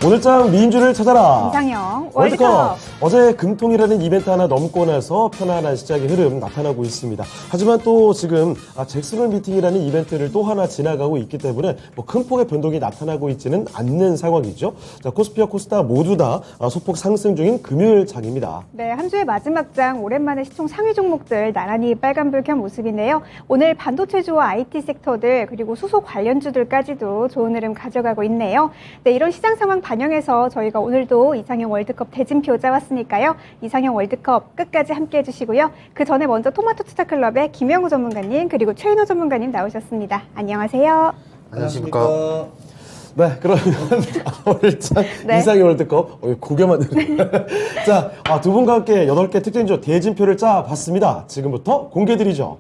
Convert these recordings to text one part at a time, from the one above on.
오늘장 미인주를 찾아라. 이상형 월드컵. 어제 금통이라는 이벤트 하나 넘고 나서 편안한 시작의 흐름 나타나고 있습니다. 하지만 또 지금 잭스홀 미팅이라는 이벤트를 또 하나 지나가고 있기 때문에 큰 폭의 변동이 나타나고 있지는 않는 상황이죠. 자, 코스피와 코스닥 모두 다 소폭 상승 중인 금요일장입니다. 네, 한 주의 마지막 장 오랜만에 시총 상위 종목들 나란히 빨간불 켠 모습이네요. 오늘 반도체주와 IT 섹터들 그리고 수소 관련주들까지도 좋은 흐름 가져가고 있네요. 네, 이런 시장 상황 반영해서 저희가 오늘도 이상형 월드컵 대진표 짜왔으니까요. 이상형 월드컵 끝까지 함께 해주시고요. 그 전에 먼저 토마토 투자클럽의 김영우 전문가님 그리고 최인호 전문가님 나오셨습니다. 안녕하세요. 안녕하십니까. 네, 그러면 오늘장 네. 이상형 월드컵 고개만 자, 두 분과 함께 8개 특징주 대진표를 짜봤습니다. 지금부터 공개드리죠.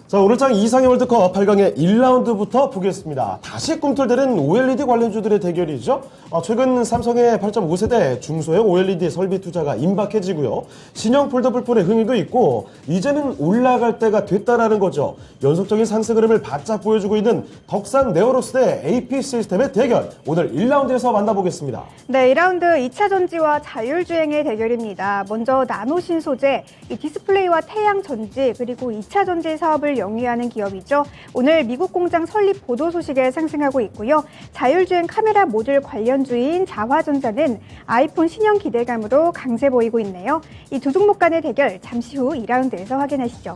자, 오늘장 이상형 월드컵 8강의 1라운드부터 보겠습니다. 다시 꿈틀대는 OLED 관련주들의 대결이죠. 최근 삼성의 8.5세대 중소형 OLED 설비 투자가 임박해지고요. 신형 폴더블 폰의 흥미도 있고 이제는 올라갈 때가 됐다라는 거죠. 연속적인 상승 흐름을 바짝 보여주고 있는 덕산 네오로스 대 AP 시스템의 대결. 오늘 1라운드에서 만나보겠습니다. 네, 2라운드 2차 전지와 자율주행의 대결입니다. 먼저 나노신 소재, 이 디스플레이와 태양 전지 그리고 2차 전지 사업을 영위하는 기업이죠. 오늘 미국 공장 설립 보도 소식에 상승하고 있고요. 자율주행 카메라 모듈 관련주인 자화전자는 아이폰 신형 기대감으로 강세 보이고 있네요. 이 두 종목 간의 대결 잠시 후 2라운드에서 확인하시죠.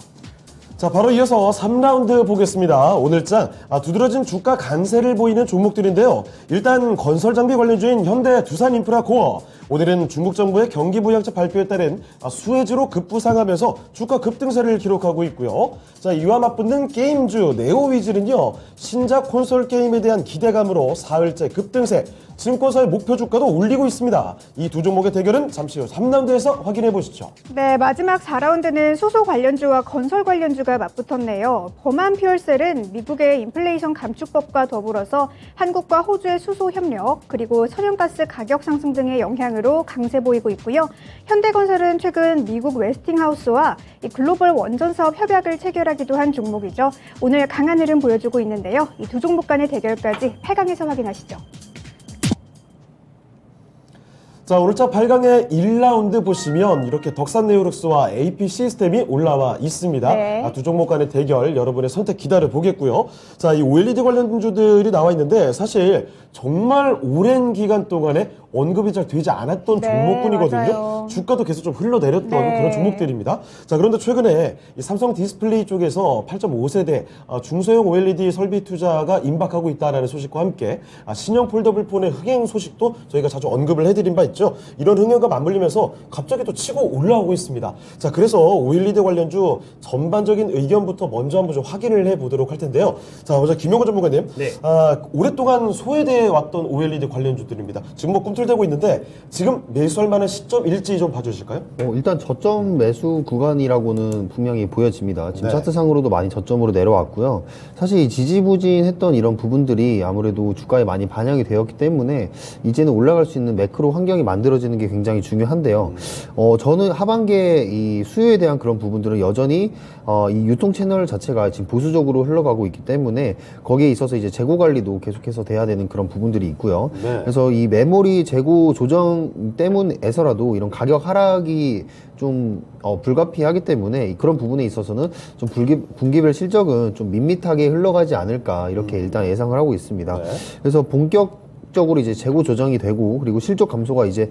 자, 바로 이어서 3라운드 보겠습니다. 오늘장 두드러진 주가 강세를 보이는 종목들인데요. 일단 건설장비 관련주인 현대 두산인프라코어. 오늘은 중국 정부의 경기부양책 발표에 따른 수혜주로 급부상하면서 주가 급등세를 기록하고 있고요. 자, 이와 맞붙는 게임주 네오위즈는요. 신작 콘솔 게임에 대한 기대감으로 사흘째 급등세, 증권사의 목표 주가도 올리고 있습니다. 이 두 종목의 대결은 잠시 후 3라운드에서 확인해 보시죠. 네, 마지막 4라운드는 수소 관련주와 건설 관련주가 맞붙었네요. 범한 퓨얼셀은 미국의 인플레이션 감축법과 더불어서 한국과 호주의 수소 협력 그리고 천연가스 가격 상승 등의 영향으로 강세 보이고 있고요. 현대건설은 최근 미국 웨스팅하우스와 이 글로벌 원전 사업 협약을 체결하기도 한 종목이죠. 오늘 강한 흐름 보여주고 있는데요. 이 두 종목 간의 대결까지 8강에서 확인하시죠. 자, 오늘장 8강의 1라운드 보시면 이렇게 덕산 네오룩스와 AP 시스템이 올라와 있습니다. 네. 두 종목 간의 대결 여러분의 선택 기다려 보겠고요. 자, 이 OLED 관련주들이 나와 있는데 사실 정말 오랜 기간 동안에 언급이 잘 되지 않았던 네, 종목군이거든요. 맞아요. 주가도 계속 좀 흘러내렸던 네. 그런 종목들입니다. 자, 그런데 최근에 이 삼성 디스플레이 쪽에서 8.5세대 중소형 OLED 설비 투자가 임박하고 있다는 소식과 함께 신형 폴더블 폰의 흥행 소식도 저희가 자주 언급을 해드린 바 있죠. 이런 흥행과 맞물리면서 갑자기 또 치고 올라오고 있습니다. 자, 그래서 OLED 관련주 전반적인 의견부터 먼저 한번 좀 확인을 해보도록 할 텐데요. 자, 먼저 김영호 전문가님. 네. 오랫동안 소외되어 왔던 OLED 관련주들입니다. 지금 꿈틀대고 있는데 지금 매수할 만한 시점일지 좀 봐주실까요? 일단 저점 매수 구간이라고는 분명히 보여집니다. 지금 네. 차트상으로도 많이 저점으로 내려왔고요. 사실 이 지지부진했던 이런 부분들이 아무래도 주가에 많이 반영이 되었기 때문에 이제는 올라갈 수 있는 매크로 환경이 만들어지는 게 굉장히 중요한데요. 저는 하반기에 이 수요에 대한 그런 부분들은 여전히 이 유통 채널 자체가 지금 보수적으로 흘러가고 있기 때문에 거기에 있어서 이제 재고 관리도 계속해서 돼야 되는 그런 부분들이 있고요. 네. 그래서 이 메모리 재고 조정 때문에서라도 이런 가격 하락이 좀 불가피하기 때문에 그런 부분에 있어서는 좀 분기별 실적은 좀 밋밋하게 흘러가지 않을까 이렇게 일단 예상을 하고 있습니다. 네. 그래서 본격적으로 이제 재고 조정이 되고 그리고 실적 감소가 이제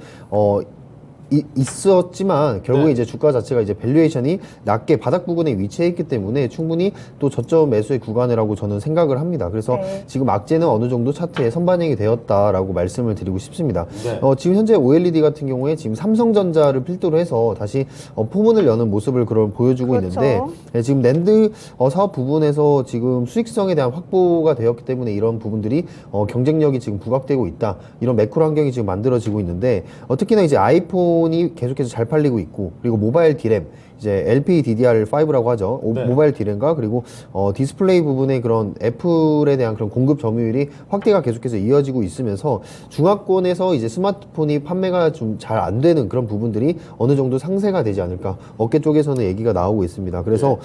있었지만 결국에 네. 이제 주가 자체가 이제 밸류에이션이 낮게 바닥 부근에 위치해 있기 때문에 충분히 또 저점 매수의 구간이라고 저는 생각을 합니다. 그래서 네. 지금 악재는 어느 정도 차트에 선반영이 되었다라고 말씀을 드리고 싶습니다. 네. 지금 현재 OLED 같은 경우에 지금 삼성전자를 필두로 해서 다시 포문을 여는 모습을 보여주고 그렇죠. 있는데 네, 지금 낸드 사업 부분에서 지금 수익성에 대한 확보가 되었기 때문에 이런 부분들이 경쟁력이 지금 부각되고 있다. 이런 매크로 환경이 지금 만들어지고 있는데 특히나 이제 아이폰 아이폰이 계속해서 잘 팔리고 있고, 그리고 모바일 디램, 이제 LPDDR5라고 하죠. 네. 모바일 디램과 그리고 디스플레이 부분의 그런 애플에 대한 그런 공급 점유율이 확대가 계속해서 이어지고 있으면서 중화권에서 이제 스마트폰이 판매가 좀 잘 안 되는 그런 부분들이 어느 정도 상쇄가 되지 않을까. 업계 쪽에서는 얘기가 나오고 있습니다. 그래서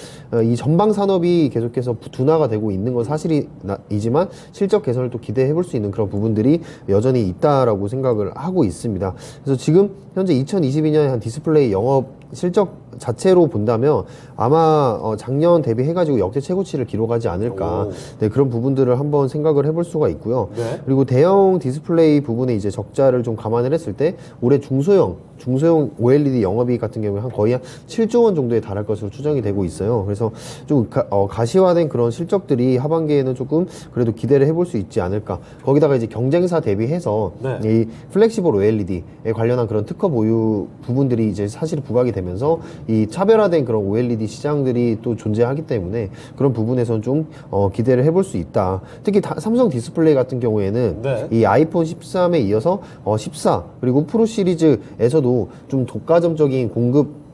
이 전방 산업이 계속해서 둔화가 되고 있는 건 사실이지만 실적 개선을 또 기대해 볼 수 있는 그런 부분들이 여전히 있다라고 생각을 하고 있습니다. 그래서 지금 현재 2022년에 한 디스플레이 영업 실적 자체로 본다면 아마 작년 대비해가지고 역대 최고치를 기록하지 않을까. 네, 그런 부분들을 한번 생각을 해볼 수가 있고요. 네. 그리고 대형 디스플레이 부분에 이제 적자를 좀 감안을 했을 때 올해 중소형 OLED 영업이익 같은 경우에 거의 한 7조 원 정도에 달할 것으로 추정이 되고 있어요. 그래서 좀 가시화된 그런 실적들이 하반기에는 조금 그래도 기대를 해볼 수 있지 않을까. 거기다가 이제 경쟁사 대비해서 네. 이 플렉시블 OLED에 관련한 그런 특허 보유 부분들이 이제 사실 부각이 되면서 이 차별화된 그런 OLED 시장들이 또 존재하기 때문에 그런 부분에선 좀 기대를 해볼 수 있다. 특히 삼성 디스플레이 같은 경우에는 네. 이 아이폰 13에 이어서 14 그리고 프로 시리즈에서도 좀 독과점적인 공급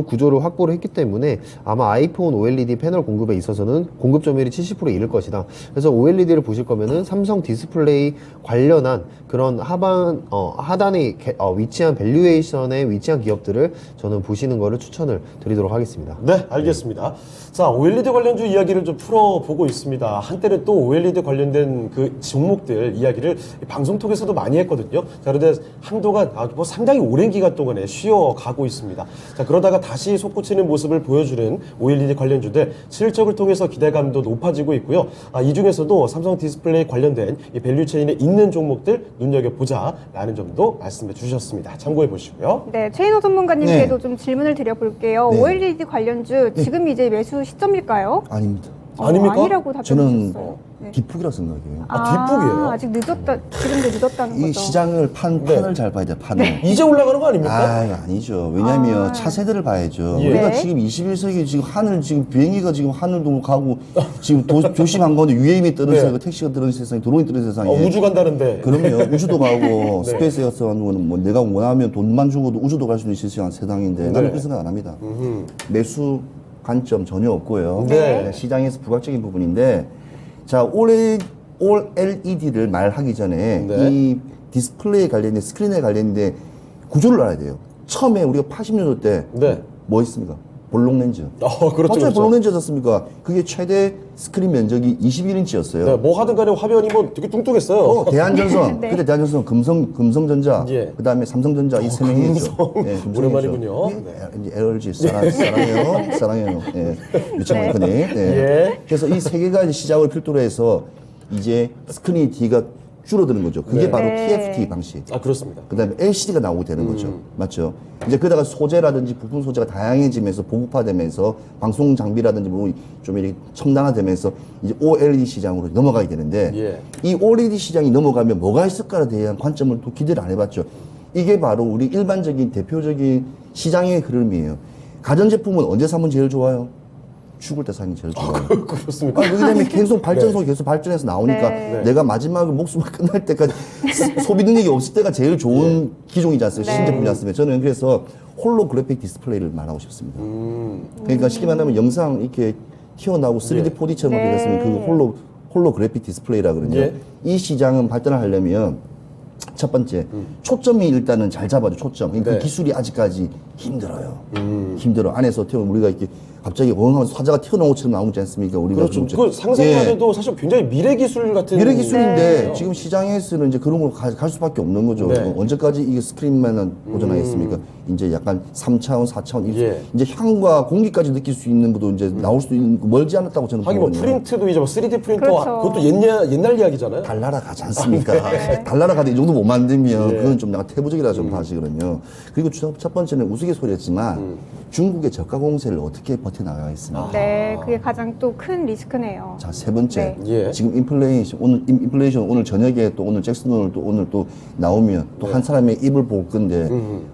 구조를 확보를 했기 때문에 아마 아이폰 OLED 패널 공급에 있어서는 공급 점유율이 70%에 이를 것이다. 그래서 OLED를 보실 거면은 삼성 디스플레이 관련한 그런 하단에 위치한 밸류에이션에 위치한 기업들을 저는 보시는 거를 추천을 드리도록 하겠습니다. 네, 알겠습니다. 자, OLED 관련주 이야기를 좀 풀어보고 있습니다. 한때는 또 OLED 관련된 그 종목들 이야기를 방송 통해서도 많이 했거든요. 자, 그런데 한도가 상당히 오랜 기간 동안에 쉬어가고 있습니다. 자, 그러다가 다시 솟구치는 모습을 보여주는 OLED 관련주들 실적을 통해서 기대감도 높아지고 있고요. 이 중에서도 삼성 디스플레이 관련된 이 밸류체인에 있는 종목들 눈여겨보자라는 점도 말씀해 주셨습니다. 참고해 보시고요. 네, 최인호 전문가님께도 네. 좀 질문을 드려볼게요. 네. OLED 관련주 지금 이제 매수 시점일까요? 아닙니다. 아닙니까? 아니라고 답변 저는 주셨어요. 네. 뒷북이라 생각해요. 뒷북이에요? 아직 늦었다. 지금도 늦었다는 이 거죠. 시장을 판을 잘 봐야 돼요. 판을. 이제 올라가는 거 아닙니까? 아니죠. 왜냐하면 차세대를 봐야죠. 예. 우리가 네. 지금 21세기 지금 지금 비행기가 지금 하늘도 가고 지금 조심한 건데 UAM이 떨어지고 네. 택시가 떨어진 세상에 드론이 떨어진 세상에. 우주 간다는데. 그럼요. 우주도 가고 네. 스페이스X 하는 거는 뭐 내가 원하면 돈만 주고도 우주도 갈 수 있는 시장 세상인데 네. 나는 그런 생각 안 합니다. 매수 관점 전혀 없고요. 네. 시장에서 부각적인 부분인데 자 OLED를 말하기 전에 네. 이 디스플레이에 관련된 스크린에 관련된 구조를 알아야 돼요. 처음에 우리가 80년대 때 뭐 네. 했습니까? 볼록 렌즈. 그렇죠. 맞아요. 그렇죠. 볼록 렌즈였습니까? 그게 최대 스크린 면적이 21인치였어요. 네, 뭐 하든 간에 화면이 뭐 되게 뚱뚱했어요. 대한전선. 네. 그때 대한전선 금성전자. 예. 그 다음에 삼성전자 이 세 명이 했죠. 예, 금성이죠. 오랜만이군요. 예, 네. 이제 LG 사랑해요. 사랑해요. 예. 유창한 네. 네. 예. 그래서 이 세 개가 이제 시작을 필두로 해서 이제 스크린 D가 줄어드는 거죠. 그게 네. 바로 네. TFT 방식. 그렇습니다. 그 다음에 LCD가 나오게 되는 거죠. 맞죠? 이제 그러다가 소재라든지 부품 소재가 다양해지면서 보급화되면서 방송 장비라든지 뭐 좀 이렇게 첨단화되면서 이제 OLED 시장으로 넘어가게 되는데 예. 이 OLED 시장이 넘어가면 뭐가 있을까에 대한 관점을 또 기대를 안 해봤죠. 이게 바로 우리 일반적인 대표적인 시장의 흐름이에요. 가전제품은 언제 사면 제일 좋아요? 죽을 때 사는 게 제일 좋아요. 그렇습니까? 왜냐면 계속 발전소 계속 발전해서 나오니까 네. 내가 마지막에 목숨을 끝날 때까지 소비 능력이 없을 때가 제일 좋은 기종이지 않습니까? 네. 신제품이지 않습니까? 저는 그래서 홀로그래픽 디스플레이를 말하고 싶습니다. 그러니까 쉽게 말하면 영상 이렇게 튀어나오고 3D 4D처럼 네. 되었으면 그거 홀로그래픽 디스플레이라 그러죠. 예. 이 시장은 발전을 하려면 첫 번째 초점이 일단은 잘 잡아줘. 초점. 그러니까 네. 그 기술이 아직까지 힘들어요. 힘들어. 안에서 우리가 이렇게 갑자기 엉하면서 화자가 튀어나온 것처럼 나오지 않습니까? 우리가 그렇죠. 좀 그 상상만 예. 해도 사실 굉장히 미래 기술 같은 미래 기술인데 네. 지금 시장에서는 이제 그런 걸 갈 수밖에 없는 거죠. 네. 언제까지 이게 스크린만 보존하겠습니까? 이제 약간 3차원, 4차원 예. 이제 향과 공기까지 느낄 수 있는 것도 이제 나올 수도 있는 멀지 않았다고 저는 하긴 뭐 보거든요. 프린트도 이제 뭐 3D 프린터 그렇죠. 그것도 옛날 이야기잖아요. 달나라 가지 않습니까? 달나라 가도 이 정도 못 만들면 예. 그건 좀 약간 태부적이라 좀 봐지거든요. 그리고 첫 번째는 우스갯소리였지만 중국의 저가 공세를 어떻게 버텨나가겠습니까? 네, 그게 가장 또 큰 리스크네요. 자, 세 번째. 네. 예. 지금 인플레이션 오늘 저녁에 또 오늘 잭슨 오늘 또 나오면 또 한 사람의 입을 볼 건데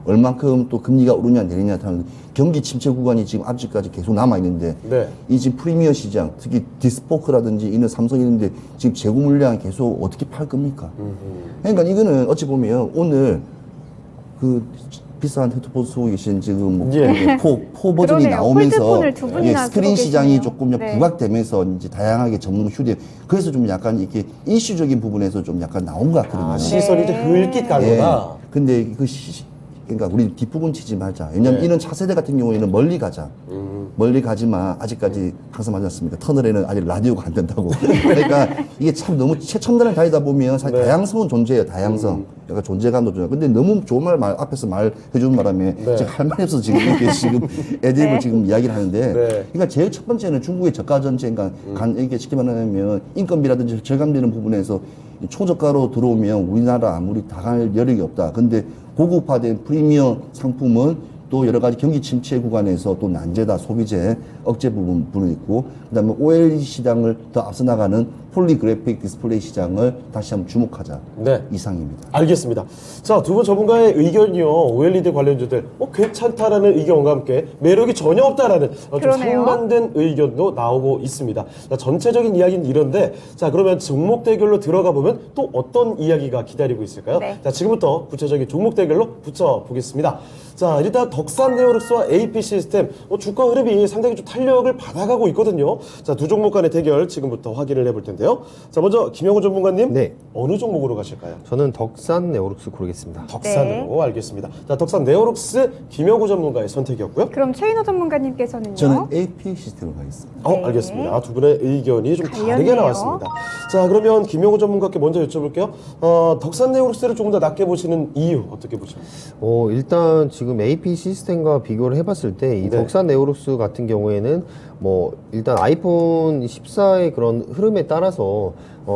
얼만큼 또 금리가 오르냐 내리냐 하는 경기 침체 구간이 지금 아직까지 계속 남아 있는데 네. 이 지금 프리미어 시장 특히 디스포크라든지 이런 삼성 이런데 지금 재고 물량 계속 어떻게 팔 겁니까? 그러니까 이거는 어찌 보면 오늘 그 비싼 핸드폰 쓰고 계신 지금 뭐 예. 포 버전이 그러네요. 나오면서 폴드폰을 두 분이나 쓰고 스크린 시장이 계시네요. 조금 네. 부각되면서 이제 다양하게 접는 휴대 그래서 좀 약간 이렇게 이슈적인 부분에서 좀 약간 나온 것 같거든요. 아, 시선이 이제 흘깃 간 예. 거다. 근데 그러니까 우리 뒷부분 치지 말자. 왜냐면 네. 이런 차세대 같은 경우에는 멀리 가자. 멀리 가지만 아직까지 항상 하지 않습니까? 터널에는 아직 라디오가 안 된다고. 그러니까 이게 참 너무 최첨단을 다니다 보면 사실 네. 다양성은 존재해요. 다양성. 약간 존재감도 존재. 근데 너무 좋은 말 앞에서 말해주는 바람에 네. 제가 할 말이 없어서 지금 이렇게 지금 애드립을 네. 지금 이야기를 하는데. 네. 그러니까 제일 첫 번째는 중국의 저가 전쟁과 이게 쉽게 말하면 인건비라든지 절감되는 부분에서 초저가로 들어오면 우리나라 아무리 당할 여력이 없다. 근데 고급화된 프리미엄 상품은 또 여러 가지 경기 침체 구간에서 또 난제다 소비재 억제 부분이 있고 그다음에 OLED 시장을 더 앞서 나가는 폴리그래픽 디스플레이 시장을 다시 한번 주목하자. 네. 이상입니다. 알겠습니다. 자, 두 분 전문가의 의견이요. OLED 관련주들 괜찮다라는 의견과 함께 매력이 전혀 없다라는 좀 그러네요. 상반된 의견도 나오고 있습니다. 자, 전체적인 이야기는 이런데 자, 그러면 종목 대결로 들어가 보면 또 어떤 이야기가 기다리고 있을까요? 네. 자, 지금부터 구체적인 종목 대결로 붙여보겠습니다. 자, 일단 덕산 네오룩스와 AP 시스템 주가 흐름이 상당히 좀 탄력을 받아가고 있거든요. 자, 두 종목 간의 대결 지금부터 확인을 해볼 텐데요. 자, 먼저 김영호 전문가님, 네. 어느 종목으로 가실까요? 저는 덕산 네오룩스 고르겠습니다. 덕산으로 알겠습니다. 자, 덕산 네오룩스 김영호 전문가의 선택이었고요. 그럼 최인호 전문가님께서는요? 저는 AP 시스템으로 가겠습니다. 네. 알겠습니다. 두 분의 의견이 좀 다르게 갈렸네요. 나왔습니다. 자, 그러면 김영호 전문가께 먼저 여쭤볼게요. 덕산 네오룩스를 조금 더 낮게 보시는 이유 어떻게 보십니까? 일단 지금 AP 시스템과 비교를 해봤을 때 이 네. 덕산 네오룩스 같은 경우에는 일단 아이폰 14의 그런 흐름에 따라서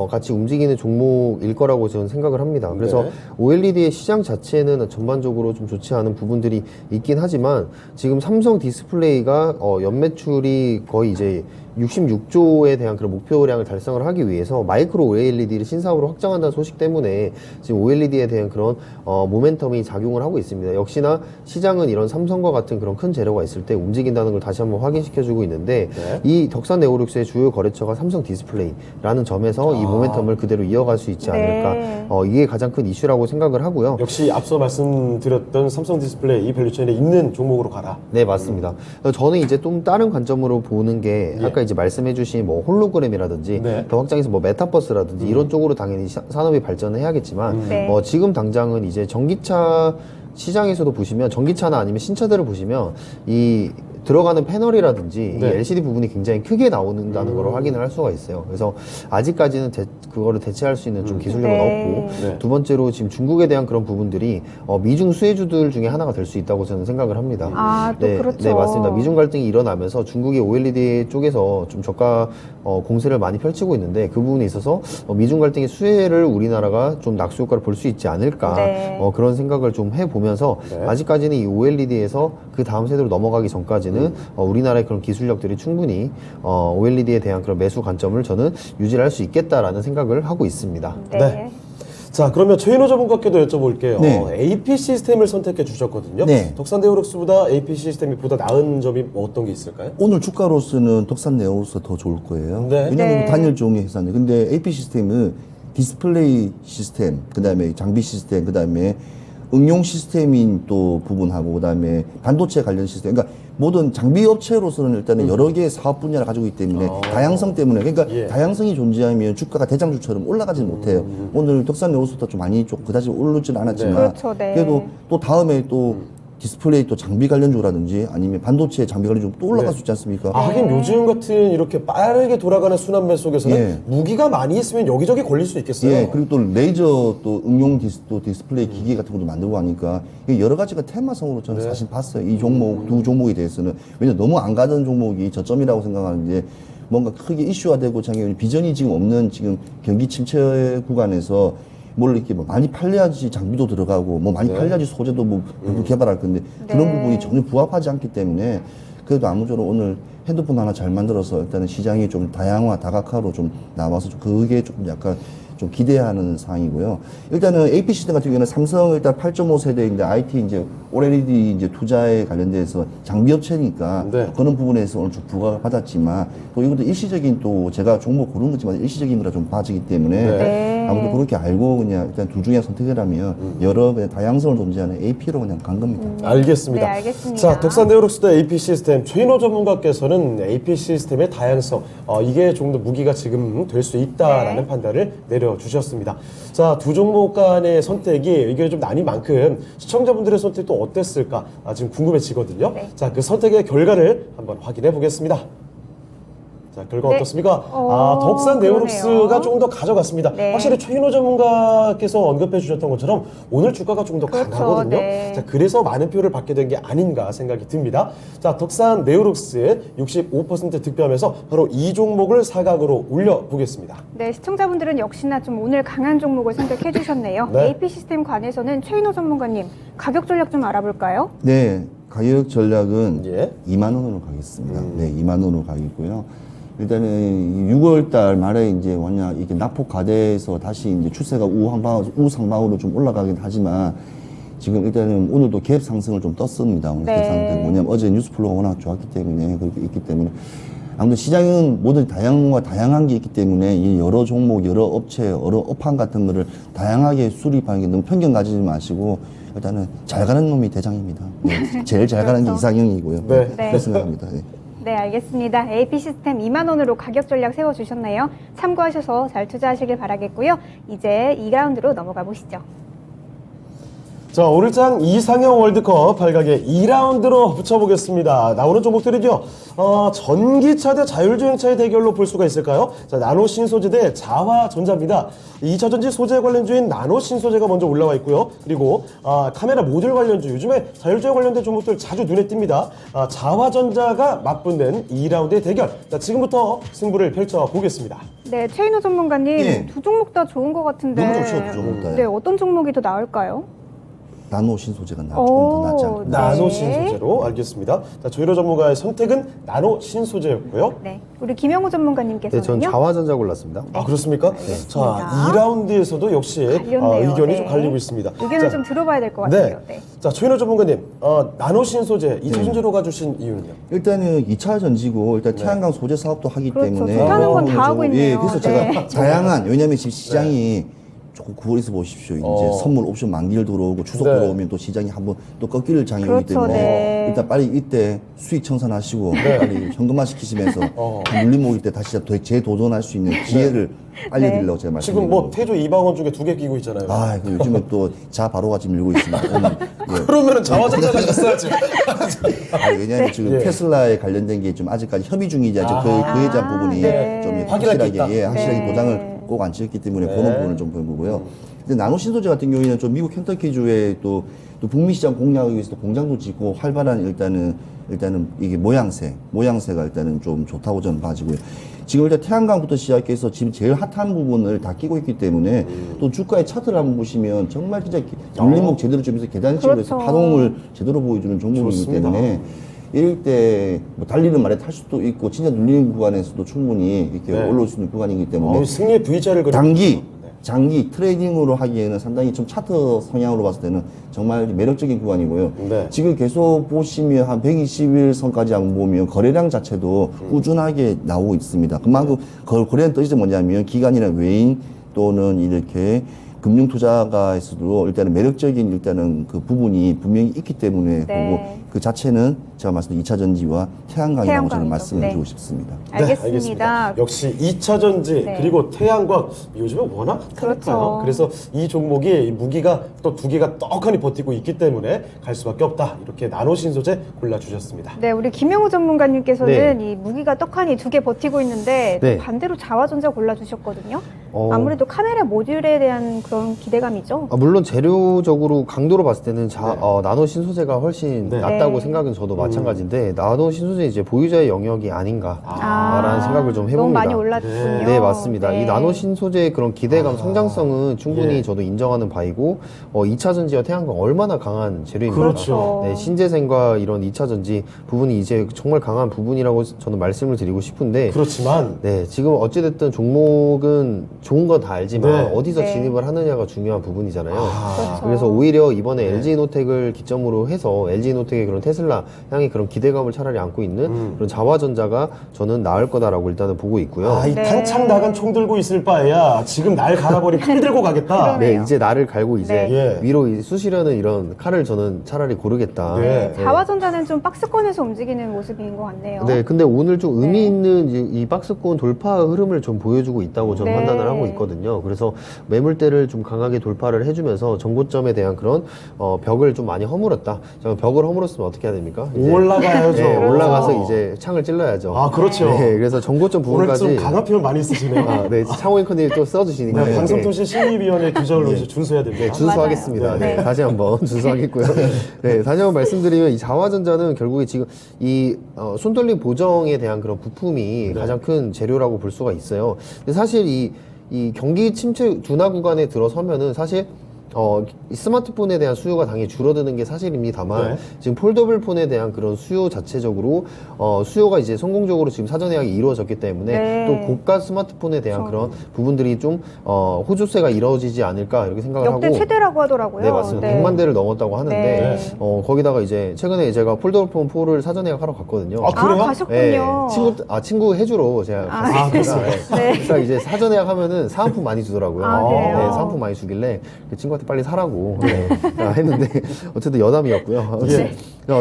같이 움직이는 종목일 거라고 저는 생각을 합니다. 그래서 네. OLED의 시장 자체는 전반적으로 좀 좋지 않은 부분들이 있긴 하지만 지금 삼성 디스플레이가 연매출이 거의 이제 66조에 대한 그런 목표량을 달성을 하기 위해서 마이크로 OLED를 신사업으로 확장한다는 소식 때문에 지금 OLED에 대한 그런 모멘텀이 작용을 하고 있습니다. 역시나 시장은 이런 삼성과 같은 그런 큰 재료가 있을 때 움직인다는 걸 다시 한번 확인시켜주고 있는데 네. 이 덕산 네오룩스의 주요 거래처가 삼성 디스플레이라는 점에서 이 모멘텀을 그대로 이어갈 수 있지 않을까 네. 이게 가장 큰 이슈라고 생각을 하고요. 역시 앞서 말씀드렸던 삼성 디스플레이 이 밸류체인에 있는 종목으로 가라. 네, 맞습니다. 저는 이제 좀 다른 관점으로 보는 게 예. 아까 이제 말씀해주신 홀로그램이라든지 네. 더 확장해서 메타버스라든지 이런 쪽으로 당연히 산업이 발전을 해야겠지만 네. 지금 당장은 이제 전기차 시장에서도 보시면 전기차나 아니면 신차들을 보시면 이 들어가는 패널이라든지 네. 이 LCD 부분이 굉장히 크게 나온다는 걸 확인을 할 수가 있어요. 그래서 아직까지는 그거를 대체할 수 있는 좀 기술력은 네. 없고 네. 두 번째로 지금 중국에 대한 그런 부분들이 미중 수혜주들 중에 하나가 될 수 있다고 저는 생각을 합니다. 아, 또 그렇죠. 네, 맞습니다. 미중 갈등이 일어나면서 중국이 OLED 쪽에서 좀 저가 공세를 많이 펼치고 있는데 그 부분에 있어서 미중 갈등의 수혜를 우리나라가 좀 낙수 효과를 볼 수 있지 않을까 네. 그런 생각을 좀 해보면서 네. 아직까지는 이 OLED에서 그 다음 세대로 넘어가기 전까지는 우리나라의 그런 기술력들이 충분히 OLED에 대한 그런 매수 관점을 저는 유지를 할 수 있겠다라는 생각을 하고 있습니다. 네. 네. 자, 그러면 최인호 전문가께도 여쭤볼게요. 네. AP 시스템을 선택해 주셨거든요. 네. 덕산 네오룩스보다 AP 시스템이 보다 나은 점이 어떤 게 있을까요? 오늘 주가로서는 덕산 네오룩스가 더 좋을 거예요. 네. 왜냐하면 네. 단일 종의 회사인데, 근데 AP 시스템은 디스플레이 시스템, 그 다음에 장비 시스템, 그 다음에 응용 시스템인 또 부분하고, 그 다음에 반도체 관련 시스템. 그러니까 모든 장비 업체로서는 일단은 여러 개의 사업 분야를 가지고 있기 때문에 다양성 때문에, 그러니까 예. 다양성이 존재하면 주가가 대장주처럼 올라가지 못해요. 오늘 덕산 네오룩스도 좀 많이 좀 그다지 오르지는 않았지만, 그렇죠, 네. 그래도 또 다음에 또 디스플레이 또 장비 관련주라든지 아니면 반도체 장비 관련주 또 올라갈 네. 수 있지 않습니까? 아, 하긴 요즘 같은 이렇게 빠르게 돌아가는 순환매 속에서는 예. 무기가 많이 있으면 여기저기 걸릴 수 있겠어요. 예, 그리고 또 레이저 또 응용 디스플레이 기기 같은 것도 만들고 하니까 이게 여러 가지가 테마성으로 저는 사실 봤어요. 이 종목, 두 종목에 대해서는. 왜냐면 너무 안 가던 종목이 저점이라고 생각하는데 뭔가 크게 이슈화되고 장애 비전이 지금 없는 지금 경기 침체 구간에서 뭘 이렇게 뭐 많이 팔려야지 장비도 들어가고 뭐 많이 팔려야지 소재도 뭐 개발할 건데 그런 네. 부분이 전혀 부합하지 않기 때문에 그래도 아무쪼록 오늘 핸드폰 하나 잘 만들어서 일단은 시장이 좀 다양화, 다각화로 좀 나와서 좀 그게 조금 약간 좀 기대하는 상황이고요. 일단은 AP 시스템 같은 경우는 삼성 일단 8.5세대인데 IT 이제 OLED 이제 투자에 관련돼서 장비 업체니까 네. 그런 부분에서 어느 정도 부과를 받았지만 또 이것도 일시적인 또 제가 종목 고르는 거지만 일시적인 거라 좀 봐지기 때문에 네. 아무도 그렇게 알고 그냥 일단 둘 중에 선택을 하면 여러 그냥 다양성을 존재하는 AP로 그냥 간 겁니다. 알겠습니다. 네, 알겠습니다. 자, 덕산 네오룩스 대 AP 시스템 최인호 전문가께서는 AP 시스템의 다양성 이게 좀 더 무기가 지금 될 수 있다라는 네. 판단을 내려주셨습니다. 자, 두 종목 간의 선택이 의견이 좀 나뉜 만큼 시청자분들의 선택도 어땠을까 지금 궁금해지거든요. 네. 자, 그 선택의 결과를 한번 확인해 보겠습니다. 자, 결과 네. 어떻습니까? 덕산 네오룩스가 그러네요. 조금 더 가져갔습니다. 네. 확실히 최인호 전문가께서 언급해 주셨던 것처럼 오늘 주가가 좀 더 그렇죠. 강하거든요. 네. 자, 그래서 많은 표를 받게 된 게 아닌가 생각이 듭니다. 자, 덕산 네오룩스 65% 득표하면서 바로 이 종목을 사각으로 올려보겠습니다. 네, 시청자분들은 역시나 좀 오늘 강한 종목을 선택해 주셨네요. 네. AP 시스템 관해서는 최인호 전문가님 가격 전략 좀 알아볼까요? 네, 가격 전략은 예. 2만 원으로 가겠습니다. 네, 2만 원으로 가겠고요. 일단은 6월 달 말에 이제 뭐냐 이게 낙폭 가대에서 다시 이제 추세가 우상방으로 좀 올라가긴 하지만 지금 일단은 오늘도 갭 상승을 좀 떴습니다. 오늘 네. 갭 상승 뭐냐면 어제 뉴스플로가 워낙 좋았기 때문에 그렇게 있기 때문에 아무튼 시장은 모든 다양한 게 있기 때문에 이 여러 종목, 여러 업체, 여러 업황 같은 거를 다양하게 수립하는 게 너무 편견 가지지 마시고 일단은 잘 가는 놈이 대장입니다. 네, 제일 잘 가는 게 그렇죠. 이상형이고요. 네. 네. 그렇게 생각합니다. 네. 네, 알겠습니다. AP 시스템 2만 원으로 가격 전략 세워주셨네요. 참고하셔서 잘 투자하시길 바라겠고요. 이제 2라운드로 넘어가 보시죠. 자, 오늘장 이상형 월드컵 8강의 2라운드로 붙여보겠습니다. 나오는 종목들은요, 전기차 대 자율주행차의 대결로 볼 수가 있을까요? 자, 나노 신소재 대 자화전자입니다. 2차 전지 소재 관련주인 나노 신소재가 먼저 올라와 있고요. 그리고 카메라 모듈 관련주, 요즘에 자율주행 관련된 종목들 자주 눈에 띕니다. 자화전자가 맞붙는 2라운드의 대결. 자, 지금부터 승부를 펼쳐보겠습니다. 네, 최인호 전문가님 예. 두 종목 다 좋은 것 같은데. 너무 좋죠, 두 종목 다요. 네, 어떤 종목이 더 나을까요? 나노 신소재가 조금 더 낫지 않을까. 네. 나노 신소재로 알겠습니다. 자, 조희로 전문가의 선택은 나노 신소재였고요. 네, 우리 김영호 네, 전문가님께서는요. 전 자화전자 골랐습니다. 아, 그렇습니까? 자, 2라운드에서도 역시 갈렸네요. 의견이 네. 좀 갈리고 있습니다. 의견을 자, 좀 들어봐야 될 것 네. 같아요. 네. 자, 최인호 전문가님, 나노 신소재 2차 전지로 가주신 이유는요? 일단은 2차 전지고 일단 태양광 소재 사업도 하기 그렇죠. 때문에 좋다는 건 다 하고 있네요. 예, 그래서 네. 제가 다양한 왜냐하면 지금 시장이 조금 9월에서 보십시오. 이제 선물 옵션 만기를 들어오고 추석 네. 들어오면 또 시장이 한번 또 꺾일 장이 오기 그렇죠, 때문에 네. 일단 빨리 이때 수익 청산하시고 빨리 현금화 시키시면서 눌림목일 때 다시 재도전할 수 있는 기회를 알려드리려고 제가 말씀드립니다. 지금 뭐 태조 이방원 쪽에 2개 끼고 있잖아요. 아, 그 요즘에 또 자바로가 지금 밀고 있습니다. 오늘, 예. 그러면은 자화전자 가셨어야지. 왜냐하면 지금 예. 테슬라에 관련된 게 좀 아직까지 협의 중이지 아직 그에 대한 부분이 네. 좀 확인할 게 있다. 확실하게 네. 보장을 꼭 안 지었기 때문에 네. 그런 부분을 좀 본 거고요. 근데 나노 신소재 같은 경우에는 좀 미국 켄터키주에 또 북미 시장 공략을 위해서 공장도 짓고 활발한 일단은 이게 모양새가 일단은 좀 좋다고 저는 봐지고요. 지금 일단 태양광부터 시작해서 지금 제일 핫한 부분을 다 끼고 있기 때문에 또 주가의 차트를 한번 보시면 정말 진짜 눌림목 제대로 좀 해서 계단식으로 해서 그렇죠. 파동을 제대로 보여주는 종목이기 좋습니다. 때문에 이럴 때 뭐 달리는 말에 탈 수도 있고 진짜 눌리는 구간에서도 충분히 이렇게 네. 올라올 수 있는 구간이기 때문에 승리의 V자를 그려. 장기 트레이딩으로 하기에는 상당히 좀 차트 성향으로 봤을 때는 정말 매력적인 구간이고요. 네. 지금 계속 보시면 한 120일 선까지 한번 보면 거래량 자체도 꾸준하게 나오고 있습니다. 그만큼 거래량 뜻이 뭐냐면 기관이나 외인 또는 이렇게 금융투자가에서도 일단은 매력적인 일단은 그 부분이 분명히 있기 때문에 네. 보고 그 자체는 제가 말씀드린 2차 전지와 태양광이라고 저는 태양광이죠. 말씀을 네. 드리고 싶습니다. 알겠습니다. 역시 2차 전지 네. 그리고 태양광 요즘에 워낙 핫하니까요. 그렇죠. 그래서 이 종목이 이 무기가 또 두 개가 떡하니 버티고 있기 때문에 갈 수밖에 없다. 이렇게 나노 신소재 골라주셨습니다. 네, 우리 김영호 전문가님께서는 네. 이 무기가 떡하니 2개 버티고 있는데 네. 반대로 자화전자 골라주셨거든요. 어. 아무래도 카메라 모듈에 대한 그런 기대감이죠. 물론 재료적으로 강도로 봤을 때는 나노 신소재가 훨씬 네. 낫다고 맞다고 생각은 저도 마찬가지인데 나노 신소재 이제 보유자의 영역이 아닌가라는 생각을 좀 해봅니다. 너무 많이 올랐군요. 네, 맞습니다. 네. 이 나노 신소재의 그런 기대감, 성장성은 충분히 예. 저도 인정하는 바이고 2차 전지와 태양광 얼마나 강한 재료입니까? 그렇죠. 네, 신재생과 이런 2차 전지 부분이 이제 정말 강한 부분이라고 저는 말씀을 드리고 싶은데 그렇지만 네, 지금 어찌됐든 종목은 좋은 건 다 알지만 네. 어디서 네. 진입을 하느냐가 중요한 부분이잖아요. 그렇죠. 그래서 오히려 이번에 LG노텍을 기점으로 해서 LG노텍의 그런 테슬라 향의 그런 기대감을 차라리 안고 있는 그런 자화전자가 저는 나을 거다라고 일단은 보고 있고요. 이 네. 탄창 나간 총 들고 있을 바에야 지금 날 갈아버린 칼 들고 가겠다. 네, 이제 나를 갈고 이제 네. 위로 쑤시려는 이런 칼을 저는 차라리 고르겠다. 네. 자화전자는 좀 박스권에서 움직이는 모습인 것 같네요. 네, 근데 오늘 좀 의미 네. 있는 이 박스권 돌파 흐름을 좀 보여주고 있다고 저는 네. 판단을 하고 있거든요. 그래서 매물대를 좀 강하게 돌파를 해주면서 정고점에 대한 그런 벽을 좀 많이 허물었다. 자, 벽을 허물었으면 어떻게 해야 됩니까? 이제 올라가야죠. 네, 그렇죠. 올라가서 이제 창을 찔러야죠. 아, 그렇죠. 네, 그래서 정고점 오늘 좀 부분까지 강한 표현 많이 쓰시네요. 네, 창호 앵커님이 또 써주시니까 네, 방송통신 심의위원회 규정을 이제 준수해야 됩니다. 네, 준수하겠습니다. 맞아요. 네, 네. 다시 한번 준수하겠고요. 네, 다시 한번 말씀드리면 이 자화전자는 결국에 지금 이 손떨림 보정에 대한 그런 부품이 가장 큰 재료라고 볼 수가 있어요. 근데 사실 이 경기 침체 둔화 구간에 들어서면은 사실 이 스마트폰에 대한 수요가 당연히 줄어드는 게 사실입니다만 네. 지금 폴더블 폰에 대한 그런 수요 자체적으로 수요가 이제 성공적으로 지금 사전 예약이 이루어졌기 때문에 네. 또 고가 스마트폰에 대한 그런 부분들이 좀 호조세가 이루어지지 않을까 이렇게 생각을 역대 하고 최대라고 하더라고요. 네, 맞습니다. 100만 대를 넘었다고 하는데, 네. 거기다가 이제, 최근에 제가 폴더폰 4를 사전 예약하러 갔거든요. 아, 그래요? 가셨군요. 친구 해주러 제가 갔습니다. 네. 그래서 이제 사전 예약하면은 사은품 많이 주더라고요. 아, 그래요? 네, 사은품 많이 주길래 그 친구한테 빨리 사라고 했는데, 어쨌든 여담이었고요. 아무튼